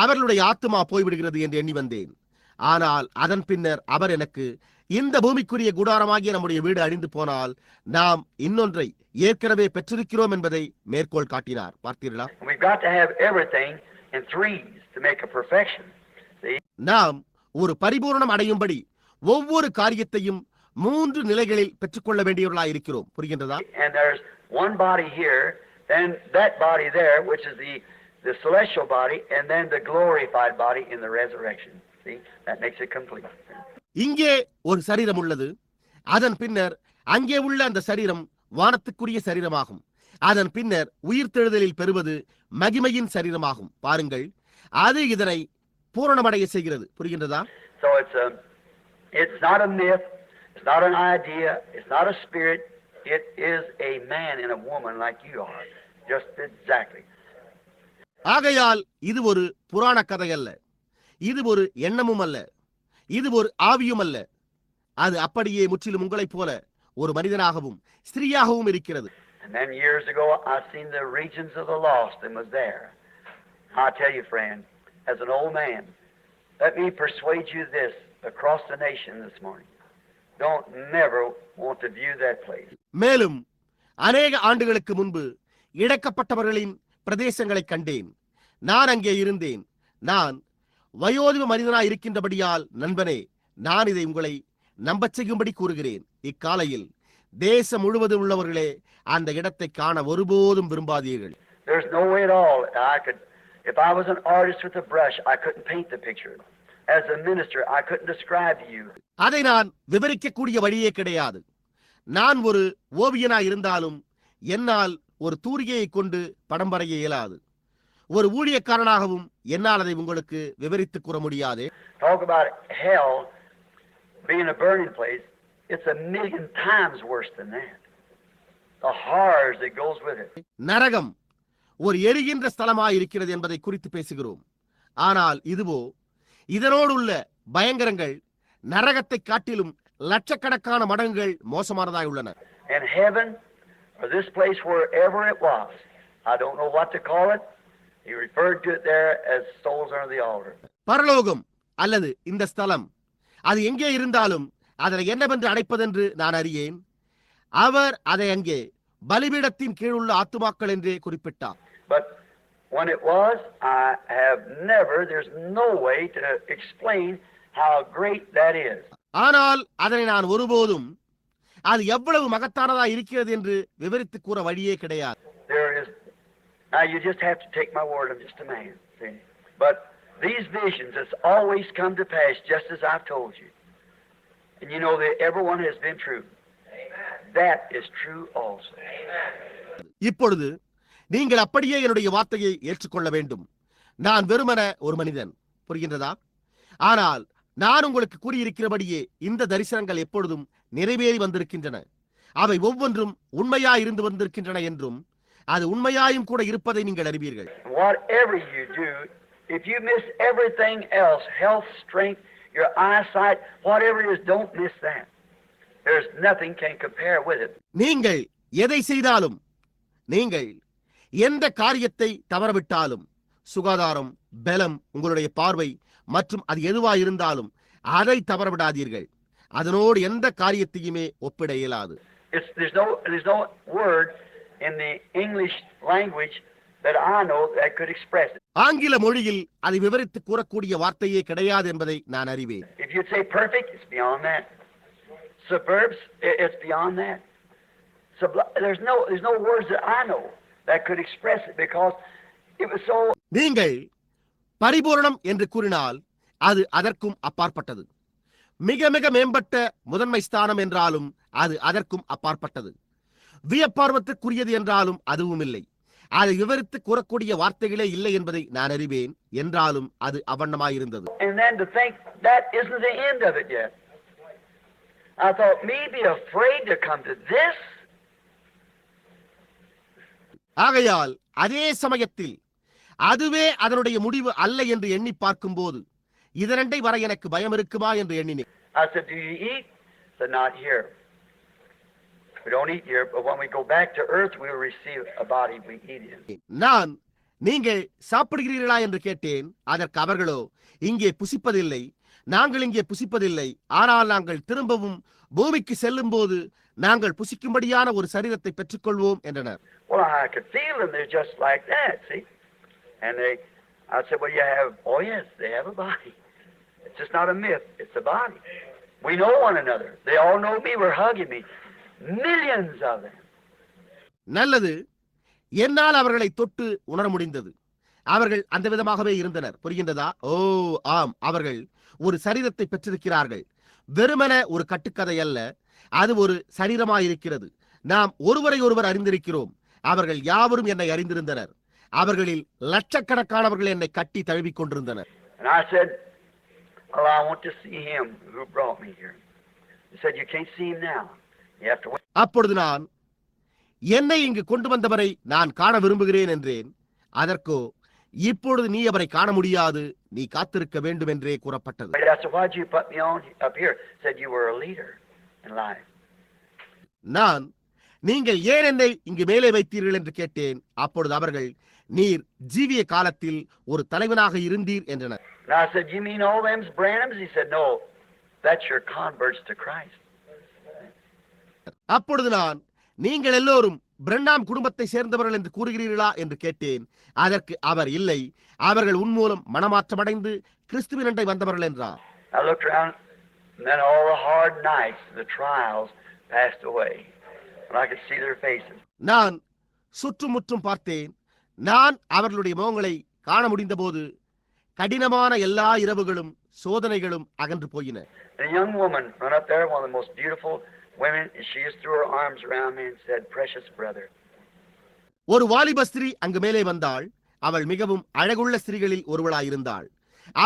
Speaker 1: அவர்களுடைய ஆத்துமா போய்விடுகிறது என்று எண்ணி வந்தேன். ஆனால் அதன் பின்னர் அவர் எனக்கு, இந்த பூமிக்குரிய கூடாரமாகிய நம்முடைய வீடு அழிந்து போனால் நாம் இன்னொன்றை ஏற்கனவே பெற்றிருக்கிறோம் என்பதை மேற்கோள் காட்டினார். பார்த்தீர்களா? நாம் ஒரு பரிபூரணம் அடையும்படி ஒவ்வொரு காரியத்தையும் 3 நிலைகளில் பெற்றுக்கொள்ள வேண்டியவர்களாய் இருக்கிறோம். புரிகின்றதா?
Speaker 2: And there's one body here, then that body there, which is the celestial body, and then the glorified body in the resurrection. See, that makes it complete.
Speaker 1: இங்கே ஒரு சரீரம் உள்ளது. அதன் பின்னர் அங்கே உள்ள அந்த சரீரம் வானத்துக்குரிய சரீரமாகும். அதன் பின்னர் உயிர்த்தெழுதலில் பெறுவது மகிமையின் சரீரமாகும். பாருங்கள், அது இதனை பூரணமடைய செய்கிறது. புரிகின்றதா?
Speaker 2: So it's not a myth, it's not an idea, it's not a spirit, it is a man and a woman like you are. Just exactly.
Speaker 1: ஆகையால் இது ஒரு புராண கதை அல்ல, இது ஒரு எண்ணமும் அல்ல, இது ஒரு ஆவியும் அல்ல. அது அப்படியே முற்றிலும் உங்களைப் போல ஒரு மனிதனாகவும் ஸ்திரீயாகவும் இருக்கிறது.
Speaker 2: And then years ago I seen the regions of the lost and was there. I tell you, friend, as an old man, let me persuade you this across the nation this morning. Don't never want to view that place.
Speaker 1: மேலும் அநேக ஆண்டுகளுக்கு முன்பு இழக்கப்பட்டவர்களின் பிரதேசங்களை கண்டேன். நான் அங்கே இருந்தேன். நான் வயோதிப மனிதனாய் இருக்கின்றபடியால் நண்பனே, நான் இதை உங்களை நம்பச் செய்யும்படி கூறுகிறேன். இக்காலையில் தேசம் முழுவதும் உள்ளவர்களே அந்த இடத்தை காண ஒருபோதும் விரும்பாதீர்கள்.
Speaker 2: There's no way at all. If I was an artist with a brush, I couldn't paint the picture. As a minister, I couldn't describe to you.
Speaker 1: அதை நான் விவரிக்கக்கூடிய வழியே கிடையாது. நான் ஒரு ஓவியனாய் இருந்தாலும் என்னால் ஒரு தூரிகையை கொண்டு படம் வரைய இயலாது. ஒரு ஊழியக்காரனாகவும் என்னால் அதை உங்களுக்கு விவரித்து கூற முடியாது.
Speaker 2: Talk about hell being a burning place. It's a million times worse than that. The horrors that goes with it.
Speaker 1: நரகம் ஒரு எரிகின்ற ஸ்தலமாய் இருக்கிறது என்பதை குறித்து பேசுகிறோம். ஆனால் இதுவோ இதனோடு உள்ள பயங்கரங்கள் நரகத்தை காட்டிலும் லட்சக்கணக்கான மடங்குகள் மோசமானதாய் உள்ளன.
Speaker 2: And heaven, or this place wherever it was, I don't know what to call it. He referred to it there as souls under the altar.
Speaker 1: பரலோகம் அல்லது இந்த ஸ்தலம், அது எங்கே இருந்தாலும் அதனை என்னவென்று அழைப்பதென்று நான் அறியேன். அவர் அதை அங்கே பலிபீடத்தின் கீழ் உள்ள ஆத்துமாக்கள் என்றே குறிப்பிட்டார்.
Speaker 2: But when it was, there's no way to explain how great that is.
Speaker 1: ஆனால் அதனை நான் ஒருபோதும் அது எவ்வளவு மகத்தானதா இருக்கிறது என்று விவரித்து கூற வழியே கிடையாது.
Speaker 2: There is. Now you just have to take my word. I'm just a man. See? But these visions has always come to pass just as I've told you. And you know that everyone has been true. Amen. That is true also. Amen.
Speaker 1: இப்பொழுது நீங்கள் அப்படியே என்னுடைய வார்த்தையை ஏற்றுக்கொள்ள வேண்டும். நான் வெறுமன ஒரு மனிதன். புரிகின்றதா? ஆனால் நான் உங்களுக்கு கூறியிருக்கிறபடியே இந்த தரிசனங்கள் எப்பொழுதும் நிறைவேறி வந்திருக்கின்றன. அவை ஒவ்வொன்றும் உண்மையாய் இருந்து வந்திருக்கின்றன என்றும் அது உண்மையாயும் கூட இருப்பதை நீங்கள் அறிவீர்கள்.
Speaker 2: Whatever you do, if you miss everything else, health, strength, your eyesight, whatever it is, don't miss that. There's nothing can compare with it.
Speaker 1: நீங்கள் எதை செய்தாலும், நீங்கள் எந்த காரியத்தை தவறவிட்டாலும், சுகாதாரம், பலம், உங்களுடைய பார்வை மற்றும் அது எதுவாக இருந்தாலும் அதை தவறவிடாதீர்கள். அதனோடு எந்த காரியத்தையுமே ஒப்பிட இயலாது.
Speaker 2: There's no word in the English language that I know that could express it.
Speaker 1: ஆங்கில மொழியில் அதை விவரித்து கூறக்கூடிய வார்த்தையே கிடையாது என்பதை நான் அறிவேன்.
Speaker 2: If you say perfect, it's beyond that. Superb, it's beyond that. There's no words that I know that could express it because it was so.
Speaker 1: நீங்கள் பரிபூரணம் என்று கூறினால் அது அதற்கும் அப்பாற்பட்டது. மிக மிக மேம்பட்ட முதன்மை ஸ்தானம் என்றாலும் அது அதற்கும் அப்பாற்பட்டது. வியப்பார்வத்துக்குரியது என்றாலும் அதுவும் இல்லை. அதை விவரித்து கூறக்கூடிய வார்த்தைகளே இல்லை என்பதை நான் அறிவேன். என்றாலும் அது அவண்ணமாயிருந்தது.
Speaker 2: And then to think that isn't the end of it yet. I thought me be afraid to come to this.
Speaker 1: ஆகையால் அதே சமயத்தில் அதுவே அதனுடைய முடிவு அல்ல என்று எண்ணி பார்க்கும்போது இதரண்டை வர எனக்கு பயம் இருக்குமா என்று எண்ணினேன்.
Speaker 2: I said, do you eat? I said, not here. We don't eat here, but when we go back to earth, we will receive a body we eat in.
Speaker 1: நான் நீங்கள் சாப்பிடுகிறீர்களா என்று கேட்டேன். அதற்கு அவர்களோ இங்கே புசிப்பதில்லை, நாங்கள் இங்கே புசிப்பதில்லை, ஆனால் நாங்கள் திரும்பவும் பூமிக்கு செல்லும் போது நாங்கள் புசிக்கும்படியான ஒரு சரீரத்தை பெற்றுக்கொள்வோம் என்றனர்.
Speaker 2: Well, I could feel them. They're just like that, see? And I said, well, you have, oh yes, they have a body. It's just not a myth, it's a body. We know one another. They all know me, we're hugging me. Millions of them.
Speaker 1: நல்லது, என்னால் அவர்களை தொட்டு உணர முடிந்தது. அவர்கள் அந்த விதமாகவே இருந்தனர். புரிகின்றதா? ஓ ஆம், அவர்கள் ஒரு சரீரத்தை பெற்றிருக்கிறார்கள். வெறுமன ஒரு கட்டுக்கதை அல்ல, அது ஒரு சரீரமாயிருக்கிறது. நாம் ஒருவரை ஒருவர் அறிந்திருக்கிறோம். அவர்கள் யாவரும் என்னை அறிந்திருந்தனர். அவர்களில் லட்சக்கணக்கானவர்கள் என்னை கட்டி தழுவிக் கொண்டிருந்தனர்.
Speaker 2: And I said, well, I want to see him who brought me here. He said, you can't see him now. You have to wait.
Speaker 1: அப்பொழுது நான் என்னை இங்கு கொண்டு வந்தவரை நான் காண விரும்புகிறேன் என்றேன். அதற்கோ இப்பொழுது நீ அவரை காண முடியாது, நீ காத்திருக்க வேண்டும் என்றே கூறப்பட்டது.
Speaker 2: I said, why did you put me on up here? Said you were a leader in life.
Speaker 1: நான் நீங்கள் ஏன் என்னை இங்கு மேலே வைத்தீர்கள் என்று கேட்டேன். அப்பொழுது அவர்கள் நீர் ஜீவிய காலத்தில் ஒரு தலைவனாக இருந்தீர் என்றனர்.
Speaker 2: And I said, you mean all them's Branhams? He said, no, that's your converts to Christ.
Speaker 1: அப்பொழுது நான் நீங்கள் எல்லோரும் பிரண்ணாம் குடும்பத்தை சேர்ந்தவர்கள் என்று கூறுகிறீர்களா என்று கேட்டேன். அதற்கு அவர் இல்லை, அவர்கள் உன்மூலம் மனமாற்றமடைந்து கிறிஸ்துவினண்டை வந்தவர்கள் என்றார்.
Speaker 2: I looked around and then all the hard nights, the trials passed away. And I could see their faces.
Speaker 1: நான் சுற்றுமுற்றும் பார்த்தேன். நான் அவர்களுடைய முகங்களை காண முடிந்தபோது கடினமான எல்லா இரவுகளும் சோதனைகளும் அகன்று போயின.
Speaker 2: And a young woman ran up there, one of the most beautiful women, and she just threw her arms around me and said, precious brother.
Speaker 1: ஒரு வாலிப ஸ்திரீ அங்கு மேலே வந்தாள். அவள் மிகவும் அழகுள்ள ஸ்திரீகளில் ஒருவளாயிருந்தாள்.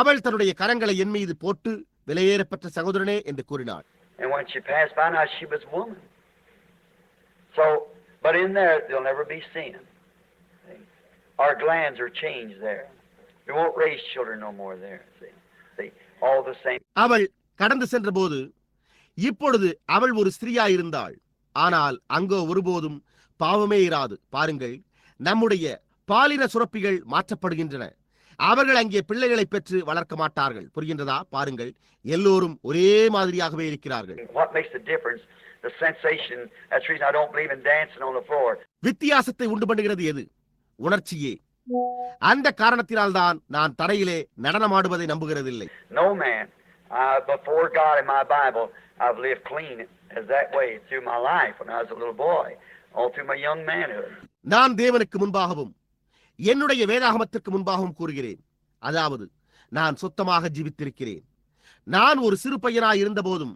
Speaker 1: அவள் தன்னுடைய கரங்களை என் மீது போட்டு விலையேறப்பட்ட சகோதரனே என்று கூறினாள்.
Speaker 2: And when she passed by, now she was a woman. So, but in there, they'll never be sin. Our glands are changed there. We won't raise children no more there. See, all the same.
Speaker 1: அவள் கடந்து சென்ற போது இப்பொழுது அவள் ஒரு ஸ்திரீயாயிருந்தாள். ஆனால் அங்கோ ஒருபோதும் பாவமே இராது. பாருங்கள், நம்முடைய பாலின சுரப்பிகள் மாற்றப்படுகின்றன. அவர்கள் அங்கே பிள்ளைகளை பெற்று வளர்க்க மாட்டார்கள். புரிகின்றதா? பாருங்கள், எல்லோரும் ஒரே மாதிரியாகவே இருக்கிறார்கள்.
Speaker 2: What makes the difference? The sensation. That's the reason I don't believe in dancing on the floor.
Speaker 1: வித்தியாசத்தை உண்டு பண்ணுகிறது எது? உணர்ச்சியே. அந்த காரணத்தினால்தான் நான் தரையிலே நடனமாடுவதை நம்புகிறதில்லை.
Speaker 2: No man, before God in my Bible, I've lived clean as that way through my life when I was a little boy, all through my young manhood.
Speaker 1: நான் தேவனுக்கு முன்பாகவும் என்னுடைய வேதாகமத்திற்கு முன்பாகவும் கூறுகிறேன். அதாவது நான் சுத்தமாக ஜீவித்திருக்கிறேன். நான் ஒரு சிறு பையனாய் இருந்த போதும்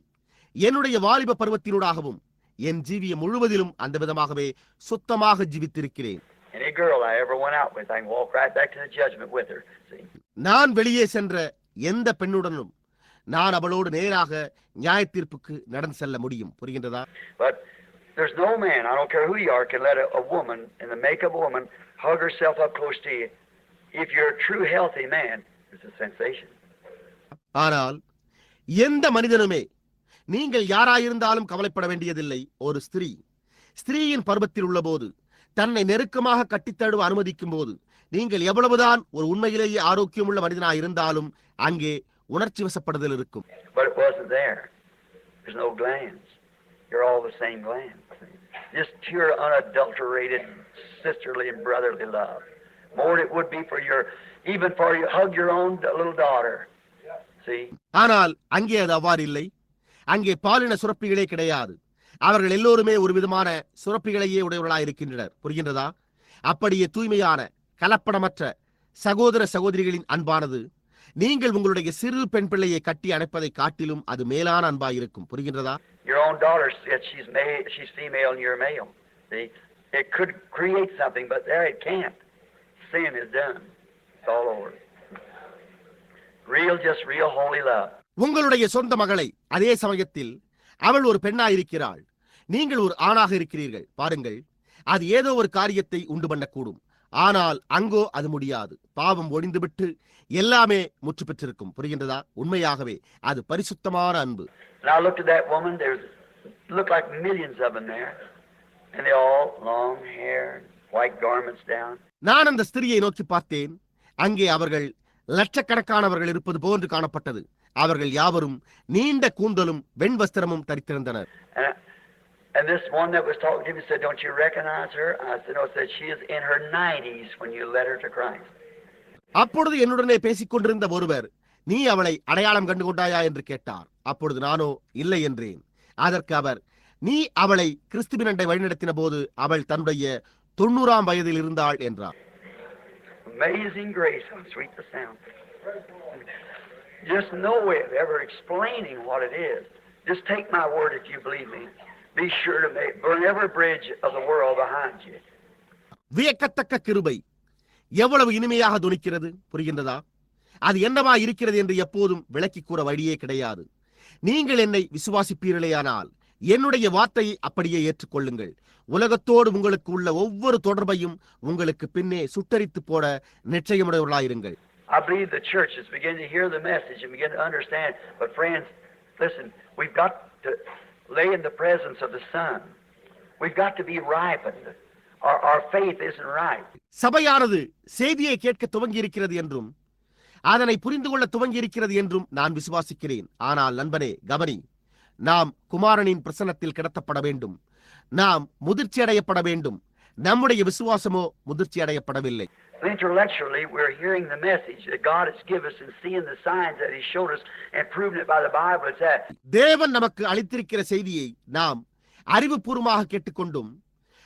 Speaker 1: என்னுடைய வாலிப பருவத்தினூடாகவும் என் ஜீவியம் முழுவதிலும் அந்த விதமாகவே சுத்தமாக ஜீவித்திருக்கிறேன்.
Speaker 2: Any girl I ever went out with, I can walk right back to the judgment with her. See?
Speaker 1: நான் வெளியே சென்ற எந்த பெண்ணுடனும் நான் அவளோடு நேராக நியாய தீர்ப்புக்கு நடந்து செல்ல முடியும். புரிகின்றதா?
Speaker 2: But there's no man, I don't care who you are, can let a woman, in the make of a woman, hug herself up close to you. If you're a true healthy man, it's a sensation.
Speaker 1: ஆனால் எந்த மனிதனுமே, நீங்கள் யாராயிருந்தாலும் கவலைப்பட வேண்டியதில்லை, ஒரு ஸ்திரீயின் பருவத்தில் உள்ளபோது தன்னை நெருக்கமாக கட்டித்தழுவ அனுமதிக்கும் போது நீங்கள் எவ்வளவுதான் ஒரு உண்மையிலேயே ஆரோக்கியமுள்ள மனிதனாக இருந்தாலும் அங்கே உணர்ச்சி வசப்படுதல் இருக்கும்.
Speaker 2: But it wasn't there. There's no glands. You're all the same glands. Just pure, unadulterated, sisterly and brotherly love. More than it would be for even for you hug your own little daughter. See?
Speaker 1: ஆனால் அங்கே அது அவ்வாறு இல்லை. அங்கே பாலின சுரப்பிகளே கிடையாது. அவர்கள் எல்லோருமே ஒரு விதமான சுரப்பிகளையே உடையவர்களாக இருக்கின்றனர். புரிகின்றதா? அப்படியே தூய்மையான கலப்படமற்ற சகோதர சகோதரிகளின் அன்பானது நீங்கள் உங்களுடைய சிறு பெண் பிள்ளையை கட்டி அணைப்பதை காட்டிலும் அது மேலான அன்பாயிருக்கும். புரிகின்றதா?
Speaker 2: Your own daughter said she's female and you're male. See? It could create something, but there it can't. Sin is done. It's all over. Just real holy love.
Speaker 1: உங்களுடைய சொந்த மகளை அதே சமயத்தில் அவள் ஒரு பெண்ணாயிருக்கிறாள், நீங்கள் ஒரு ஆணாக இருக்கிறீர்கள். பாருங்கள், அது ஏதோ ஒரு காரியத்தை உண்டு பண்ணக்கூடும். ஆனால் அங்கோ அது முடியாது. பாவம் ஒழிந்துவிட்டு எல்லாமே முற்று பெற்றிருக்கும். புரிகின்றதா? உண்மையாகவே அது பரிசுத்தமான அன்பு.
Speaker 2: And I looked at that woman. Looked like millions of them there, and they all long hair, white garments down.
Speaker 1: நான் அந்த ஸ்திரியை நோக்கி பார்த்தேன். அங்கே அவர்கள் லட்சக்கணக்கானவர்கள் இருப்பது போன்று காணப்பட்டது. அவர்கள் யாவரும் நீண்ட கூந்தலும் வெண் வஸ்திரமும் தரித்திருந்தனர்.
Speaker 2: And this one that was talking to me said, "Don't you recognize her?" I said, "No." Said she is in her 90s when you led her to Christ.
Speaker 1: அப்பொழுது என்னுடனே பேசிக் கொண்டிருந்த ஒருவர், நீ அவளை அடையாளம் கண்டு கொண்டாயா என்று கேட்டார். அப்பொழுது நானோ இல்லை என்றேன். அதற்கு அவர், நீ அவளை கிறிஸ்துவினண்டை வழிநடத்தின போது அவள் தன்னுடைய 90ஆம் வயதில் இருந்தாள் என்றார்.
Speaker 2: Amazing grace, how sweet the sound. Just no way of ever explaining what it is. Just take my word if you believe me. Be sure to burn every bridge of the world behind you.
Speaker 1: வியக்கத்தக்க கிருபை எவ்வளவு இனிமையாக துணிக்கிறது. புரிகின்றதா? அது என்னவா இருக்கிறது என்று எப்போதும் விளக்கி கூற வழியே கிடையாது. நீங்கள் என்னை விசுவாசிப்பீர்களேயானால் என்னுடைய வார்த்தையை அப்படியே ஏற்றுக்கொள்ளுங்கள். உலகத்தோடு உங்களுக்கு உள்ள ஒவ்வொரு தொடர்பையும் உங்களுக்கு பின்னே சுட்டரித்து போட நிச்சயமுடையவர்களாயிருங்கள்.
Speaker 2: I believe the church is beginning to hear the message and begin to understand. But friends, listen, we've got to lay in the presence of the Son. We've got to be ripened. Our faith isn't right.
Speaker 1: சபையானது செய்தியை கேட்க துவங்கி இருக்கிறது என்றும் அதனை புரிந்து கொள்ள துவங்கி இருக்கிறது என்றும் நான் விசுவாசிக்கிறேன். ஆனால் நண்பனே, கவனி, நாம் குமாரனின் பிரசன்னத்தில் கிடத்தப்பட வேண்டும். நாம் முதிர்ச்சி அடையப்பட வேண்டும். நம்முடைய விசுவாசமோ முதிர்ச்சி அடையப்படவில்லை.
Speaker 2: Intellectually, we're hearing the message that God has given us and seeing the signs that He showed us and proving it by the Bible. It's that.
Speaker 1: தேவன் நமக்கு அளித்திருக்கிற செய்தியை நாம் அறிவுபூர்வமாக கேட்டுக்கொண்டும்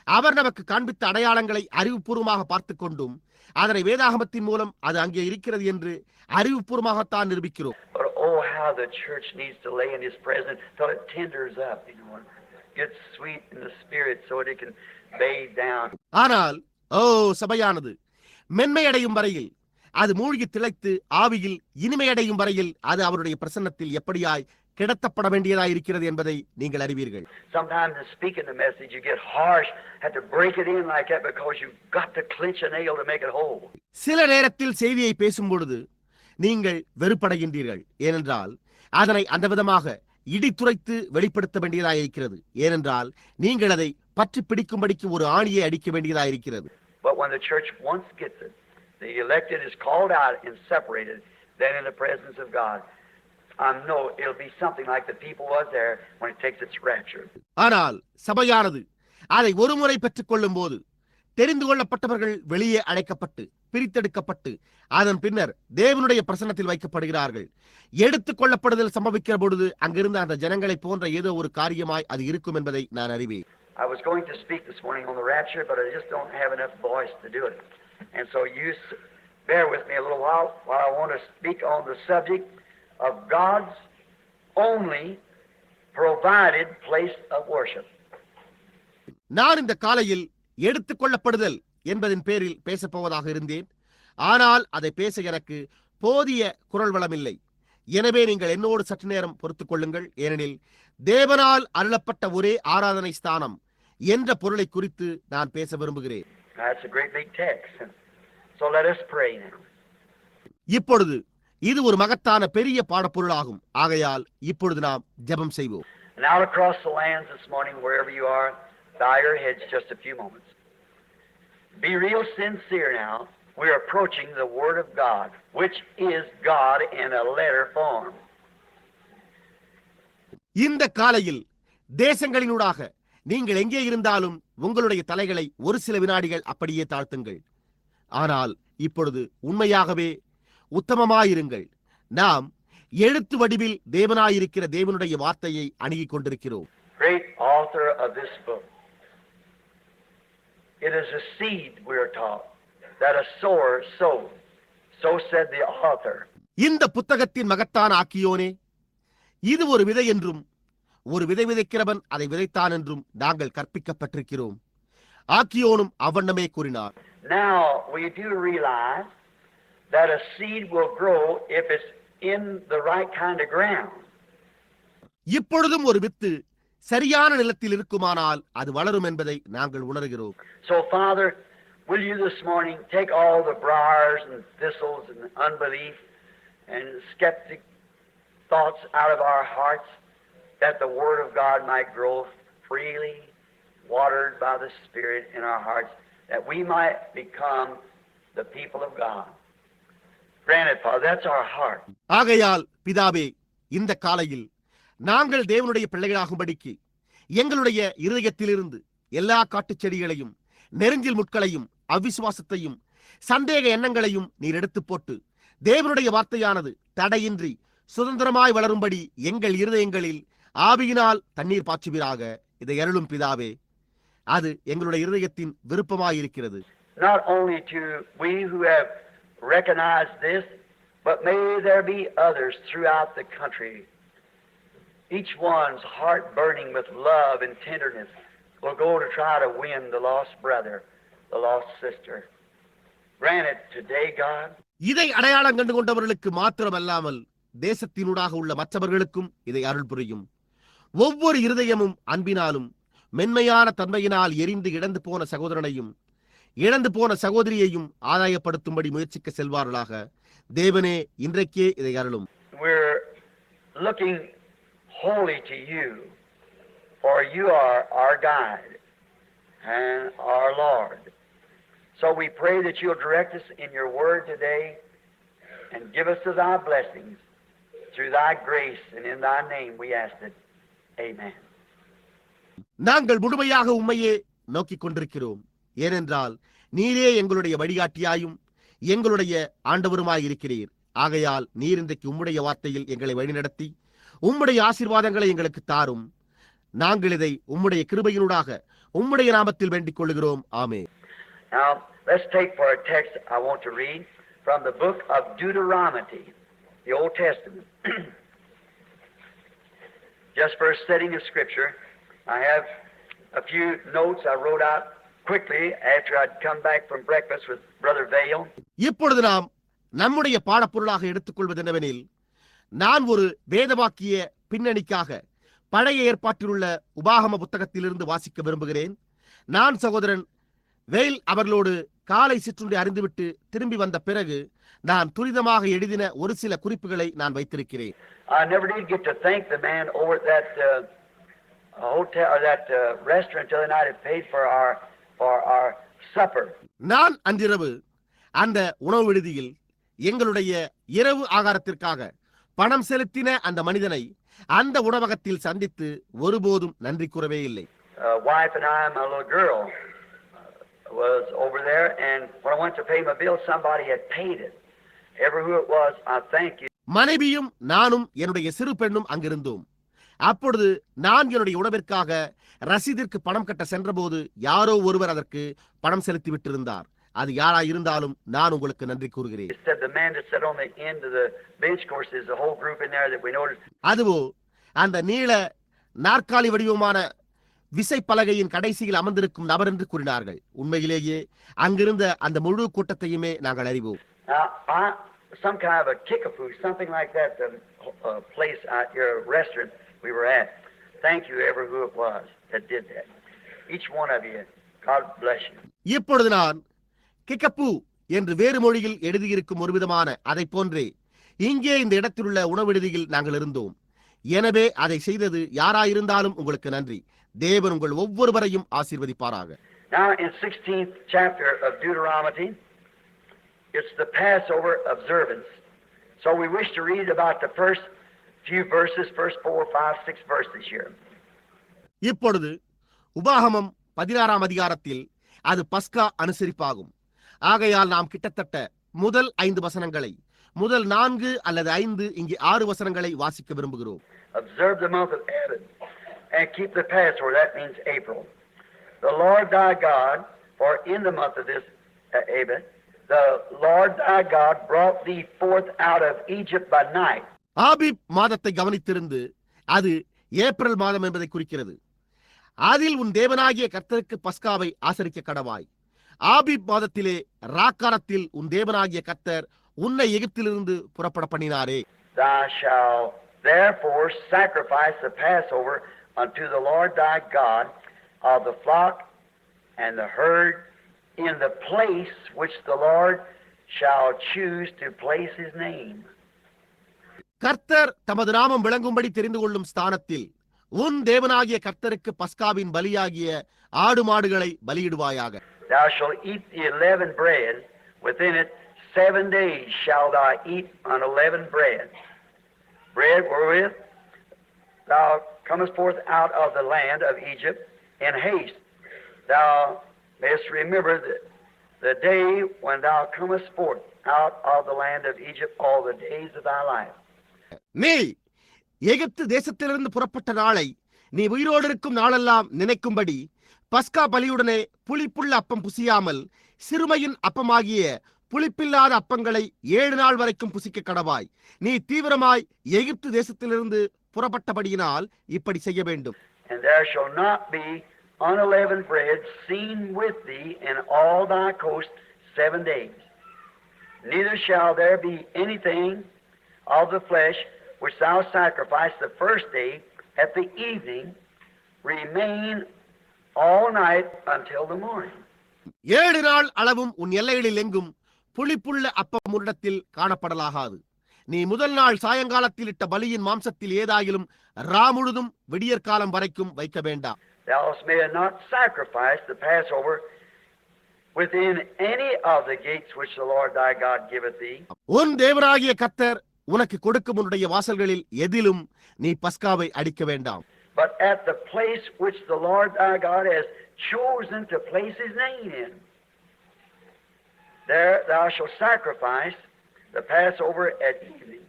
Speaker 1: அவர் நமக்கு காண்பித்த அடையாளங்களை அறிவுபூர்வமாக பார்த்துக் கொண்டும் அதனை வேதாகமத்தின் மூலம் அது அங்கே இருக்கிறது என்று அறிவுபூர்வமாகத்தான் நிரூபிக்கிறோம்.
Speaker 2: But oh, how the church needs to lay in His presence till it tenders up, gets sweet in the spirit so that it can bathe down.
Speaker 1: ஆனால் சபையானது மென்மையடையும் வரையில், அது மூழ்கி திளைத்து ஆவியில் இனிமையடையும் வரையில் அது அவருடைய பிரசன்னத்தில் எப்படியாய் கிடத்தப்பட வேண்டியதாய் இருக்கிறது என்பதை நீங்கள் அறிவீர்கள்.
Speaker 2: Sometimes in speaking the message you get harsh, have to break it in like that because you've got to clinch a nail to make it whole.
Speaker 1: சில நேரத்தில் செய்தியை பேசும் பொழுது நீங்கள் வெறுப்படைகின்றீர்கள். ஏனென்றால் அதனை அந்த விதமாக இடித்துரைத்து வெளிப்படுத்த வேண்டியதாய் இருக்கிறது. ஏனென்றால் நீங்கள் அதை பற்றி பிடிக்கும்படிக்கு ஒரு ஆணியை அடிக்க வேண்டியதாய் இருக்கிறது.
Speaker 2: But when the church once gets it, the elected is called out and separated, then in the presence of God, I know it'll be something like the people was there when it takes its rapture.
Speaker 1: ஆனால் சபையானது அதை ஒருமுறை பெற்றுக் கொள்ளும் போது தெரிந்து கொள்ளப்பட்டவர்கள் வெளியே அழைக்கப்பட்டு பிரித்தெடுக்கப்பட்டு அதன் பின்னர் தேவனுடைய பிரசன்னத்தில் வைக்கப்படுகிறார்கள். எடுத்துக் கொள்ளப்படுதல் சம்பவிக்கிற பொழுது அங்கிருந்த அந்த ஜனங்களை போன்ற ஏதோ ஒரு காரியமாய் அது இருக்கும் என்பதை நான் அறிவேன்.
Speaker 2: I was going to speak this morning on the rapture, but I just don't have enough voice to do it. And so you bear with me a little while I want to speak on the subject of God's only provided place of worship.
Speaker 1: நான் இந்த காலையில் எடுத்துக் கொள்ளப்படுதல் என்பதின் பேரில் பேசப்போவதாக இருந்தேன். ஆனால் அதை பேச எனக்கு போதிய குரல் வளம் இல்லை. எனவே நீங்கள் என்னோடு சற்று நேரம் பொறுத்துக் கொள்ளுங்கள். ஏனெனில் தேவனால் அருளப்பட்ட ஒரே ஆராதனை ஸ்தானம் என்ற பொருளை குறித்து நான் பேச விரும்புகிறேன்.
Speaker 2: That's a great big text. So let us pray now.
Speaker 1: இப்பொழுது இது ஒரு மகத்தான பெரிய பாடப்பொருளாகும். ஆகையால் இப்பொழுது நாம் ஜெபம் செய்வோம்.
Speaker 2: And out across the lands this morning, wherever you are, bow your heads just a few moments. Be real sincere now. We're approaching the Word of God, which is God in a letter form.
Speaker 1: இந்த காலையில் தேசங்களினூடாக நீங்கள் எங்கே இருந்தாலும் உங்களுடைய தலைகளை ஒரு சில வினாடிகள் அப்படியே தாழ்த்துங்கள். ஆனால் இப்பொழுது உண்மையாகவே உத்தமமாயிருங்கள். நாம் எழுத்து வடிவில் தேவனாயிருக்கிற தேவனுடைய வார்த்தையை அணுகிக் கொண்டிருக்கிறோம்.
Speaker 2: Great author of this book. It is a seed we are taught that a sower sowed. So said the author.
Speaker 1: இந்த புத்தகத்தின் மகத்தான ஆக்கியோனே, இது ஒரு விதை என்றும் ஒரு விதை விதைக்கிறவன் அதை விதைத்தான் என்றும் நாங்கள் கற்பிக்கப்பட்டிருக்கிறோம். ஆக்கியோனும் அவ்வண்ணமே கூறினார்.
Speaker 2: Now we do realize that a seed will grow if it's in the right kind of ground.
Speaker 1: இப்பொழுதும் ஒரு வித்து சரியான நிலத்தில் இருக்குமானால் அது வளரும் என்பதை நாங்கள் உணர்கிறோம்.
Speaker 2: So Father, will you this morning take all the briars and thistles and unbelief and skeptic thoughts out of our hearts, that the Word of God might grow freely, watered by the Spirit in our hearts, that we might become the people of God. Granted, Father, that's our heart.
Speaker 1: ஆகையால் பிதாவே, இந்த காலையில் நாங்கள் தேவனுடைய பிள்ளைகளாகும்படிக்கு எங்களுடைய இருதயத்திலிருந்து எல்லா காட்டுச் செடிகளையும், நெருஞ்சில் முட்களையும், அவிசுவாசத்தையும், சந்தேக எண்ணங்களையும் நீர் எடுத்து போட்டு தேவனுடைய வார்த்தையானது தடையின்றி சுதந்திரமாய் வளரும்படி எங்கள் இருதயங்களில் ஆவியினால் தண்ணீர் பாய்ச்சுவீராக. இதை அருளும் பிதாவே. அது எங்களுடைய இருதயத்தின் விருப்பமாயிருக்கிறது.
Speaker 2: Not only to we who have recognized this, but may there be others throughout the country. Each one's heart burning with love and tenderness will go to try to win the lost brother, the lost sister. Granted today, God.
Speaker 1: இதை அடையாளம் கண்டு கொண்டவர்களுக்கு மாத்திரமல்லாமல் தேசத்தினூடாக உள்ள மற்றவர்களுக்கும் இதை அருள் புரியும். ஒவ்வொரு இருதயமும் அன்பினாலும் மென்மையான தன்மையினால் எரிந்து இழந்து போன சகோதரனையும் இழந்து போன சகோதரியையும் ஆதாயப்படுத்தும்படி முயற்சிக்க செல்வார்களாக. தேவனே, இன்றைக்கே இதை அருளும்.
Speaker 2: We're looking wholly to you, for you are our guide and our Lord. So we pray that you'll direct us in your word today and give us of thy blessings through thy grace, and in thy name we ask it. Amen.
Speaker 1: நாங்கள் முழுமையாக உம்மையே நோக்கிக் கொண்டிருக்கிறோம். ஏனென்றால் நீரே எங்களுடைய வழிகாட்டியாயும் எங்களுடைய ஆண்டவருமாய் இருக்கிறீர். ஆகையால் நீர் இன்றைக்கு உம்முடைய வார்த்தையில் எங்களை வழிநடத்தி உம்முடைய ஆசீர்வாதங்களை எங்களுக்கு தாரும். நாங்கள் இதை உம்முடைய கிருபையினூடாக உம்முடைய நாமத்தில் வேண்டிக் கொள்கிறோம். ஆமென்.
Speaker 2: Now, let's take for a text I want to read from the book of Deuteronomy, the Old Testament. Just for a setting of Scripture, I have a few notes I wrote out quickly after I'd come back from breakfast with Brother Vail.
Speaker 1: இப்பொழுது நாம் நம்முடைய பாடப்பொருளாக எடுத்துக்கொள்வது என்னவெனில், நான் ஒரு வேதவாக்கிய பின்னணிக்காக பழைய ஏற்பாட்டில் உள்ள உபாகம புத்தகத்திலிருந்து வாசிக்க விரும்புகிறேன். நான் சகோதரன் வெயில் அவர்களோடு காலை சிற்றுண்டி அறிந்துவிட்டு திரும்பி வந்த பிறகு நான் துரிதமாக எழுதின ஒரு சில குறிப்புகளை நான் வைத்திருக்கிறேன்.
Speaker 2: I never did get to thank the man over at that hotel or that restaurant the other night had paid for our supper.
Speaker 1: நான் அன்றிரவு அந்த உணவு விடுதியில் எங்களுடைய இரவு ஆகாரத்திற்காக பணம் செலுத்தின அந்த மனிதனை அந்த உணவகத்தில் சந்தித்து ஒருபோதும் நன்றி கூறவே இல்லை.
Speaker 2: Wife and I, my little girl, was over there, and when I went to pay my bill, somebody had paid it. Ever who it was, I thank you.
Speaker 1: மனைவியும் நானும் என்னுடைய சிறு பெண்ணும் அங்கிருந்தோம். அப்பொழுது நான் என்னுடைய உணவிற்காக ரசீதிற்கு பணம் கட்ட சென்றபோது யாரோ ஒருவர் அதற்கு பணம் செலுத்தி விட்டிருந்தார். அது யாரா இருந்தாலும் நான் உங்களுக்கு நன்றி கூறுகிறேன். அதுவோ அந்த நீள நாற்காலி வடிவமான விசை பலகையின் கடைசியில் அமர்ந்திருக்கும் நபர் என்று கூறினார்கள். உண்மையிலேயே அங்கிருந்த அந்த முழு கூட்டத்தையுமே நாங்கள் அறிவோம்.
Speaker 2: some kind of a kickapoo, something like that, the place out your restaurant we were at. Thank you, ever who it was that did that. Each one of you, God bless you.
Speaker 1: இப்பொழுது நான் கிக்கப்பு என்று வேறு மொழியில் எழுதியிருக்கும் ஒரு விதமான அதை போன்றே இங்கே இந்த இடத்திலுள்ள உணவிடுதியில் நாங்கள் இருந்தோம். எனவே அதை செய்தது யாராயிருந்தாலும் உங்களுக்கு நன்றி. தேவன் உங்கள் ஒவ்வொருவரையும் ஆசீர்வதிப்பாராக.
Speaker 2: Now in 16th chapter of Deuteronomy, it's the Passover observance. So we wish to read about the first few verses, first 4, 5, 6 verses here.
Speaker 1: இப்பொழுது உபாகமம் 16ஆம் அதிகாரத்தில் அது பஸ்கா அனுசரிப்பாகும். ஆகையால் நாம் கிட்டத்தட்ட முதல் 5 வசனங்களை, முதல் 4 அல்லது 5, இங்கே 6 வசனங்களை வாசிக்க விரும்புகிறோம்.
Speaker 2: Observe the month of Abib and keep the Passover. That means April. The Lord thy God, for in the month of this Abib, the Lord thy God brought thee forth out of Egypt by night.
Speaker 1: Abib மாதத்தை கவனித்திருந்து அது April மாதம் என்பதை குறிக்கிறது. அதில் உன் தேவனாகிய கர்த்தருக்கு பஸ்காவை ஆசரிக்க கடவாய். ஆபிப் மாதத்திலே ராக்காலத்தில் உன் தேவனாகிய கர்த்தர் உன்னை எகிப்திலிருந்து புறப்பட பண்ணினாரே.
Speaker 2: Thou shalt therefore sacrifice the Passover unto the Lord thy God of the flock and the herd in the place which the Lord shall choose to place his name.
Speaker 1: கர்த்தர் தமது நாமம் விளங்கும்படி தெரிந்து கொள்ளும் ஸ்தானத்தில் உன் தேவனாகிய கர்த்தருக்கு பஸ்காவின் பலியாகிய ஆடு மாடுகளை பலியிடுவாயாக.
Speaker 2: Thou shalt eat the unleavened bread, within it 7 days shalt thou eat unleavened bread. Bread wherewith thou comest forth out of the land of Egypt in haste. Thou mayest remember the day when thou comest forth out of the land of Egypt all the days of thy life.
Speaker 1: நீ எகிப்து தேசத்திலிருந்து புறப்பட்ட நாளை நீ உயிரோடு இருக்கும் நாளெல்லாம் நினைக்கும்படி பஸ்கா பலியுடனே புளிப்புள்ள அப்பம் புசியாமல் சிறுமையின் அப்பமாகிய புளிப்பில்லாத அப்பங்களை 7 நாள் வரைக்கும் புசிக்க கடவாய். நீ தீவிரமாய் எகிப்து தேசத்திலிருந்து புறப்பட்டபடியினால் இப்படி செய்ய வேண்டும்.
Speaker 2: And there shall not be unleavened bread seen with thee in all thy coast 7 days. Neither shall there be anything of the flesh which thou sacrifice the first day at the evening remain all night until the morning.
Speaker 1: 7 நாள் அளவும் உன் எல்லைகளில் எங்கும் புளிப்புள்ள அப்பம் உன்னிடத்தில் காணப்படலாகாது. நீ முதல் நாள் சாயங்காலத்தில் இட்ட பலியின் மாம்சத்தில் ஏதாயிலும் முழுதும் விடியற்காலம் வரைக்கும் வைக்க வேண்டாம்.
Speaker 2: Thou mayest not sacrifice the Passover within any of the gates which the Lord thy God giveth thee.
Speaker 1: உன் தேவனாகிய கர்த்தர் உனக்கு கொடுக்கும் உன்னுடைய வாசல்களில் எதிலும் நீ பஸ்காவை அடிக்க வேண்டாம்.
Speaker 2: But at the place which the Lord thy God has chosen to place his name in, there thou shalt sacrifice the Passover at evening,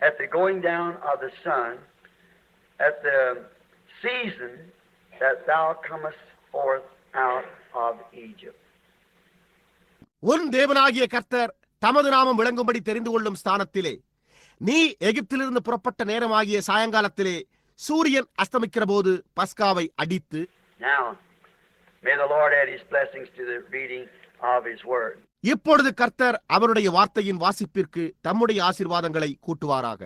Speaker 2: at the going down of the sun, at the season that thou comest forth out of Egypt.
Speaker 1: உன் தேவனாகிய கர்த்தர் தமது நாமம் விளங்கும்படி தெரிந்து கொள்ளும் ஸ்தானத்திலே நீ எகிப்திலிருந்து புறப்பட்ட நேரமாகிய சாயங்காலத்திலே சூரியன் அஸ்தமிக்கிற போது பஸ்காவை அடித்து.
Speaker 2: Now may the Lord add his blessings to the reading of his word.
Speaker 1: இப்பொழுது கர்த்தர் அவருடைய வார்த்தையின் வாசிப்பிற்கு தம்முடைய ஆசீர்வாதங்களை கூட்டுவாராக.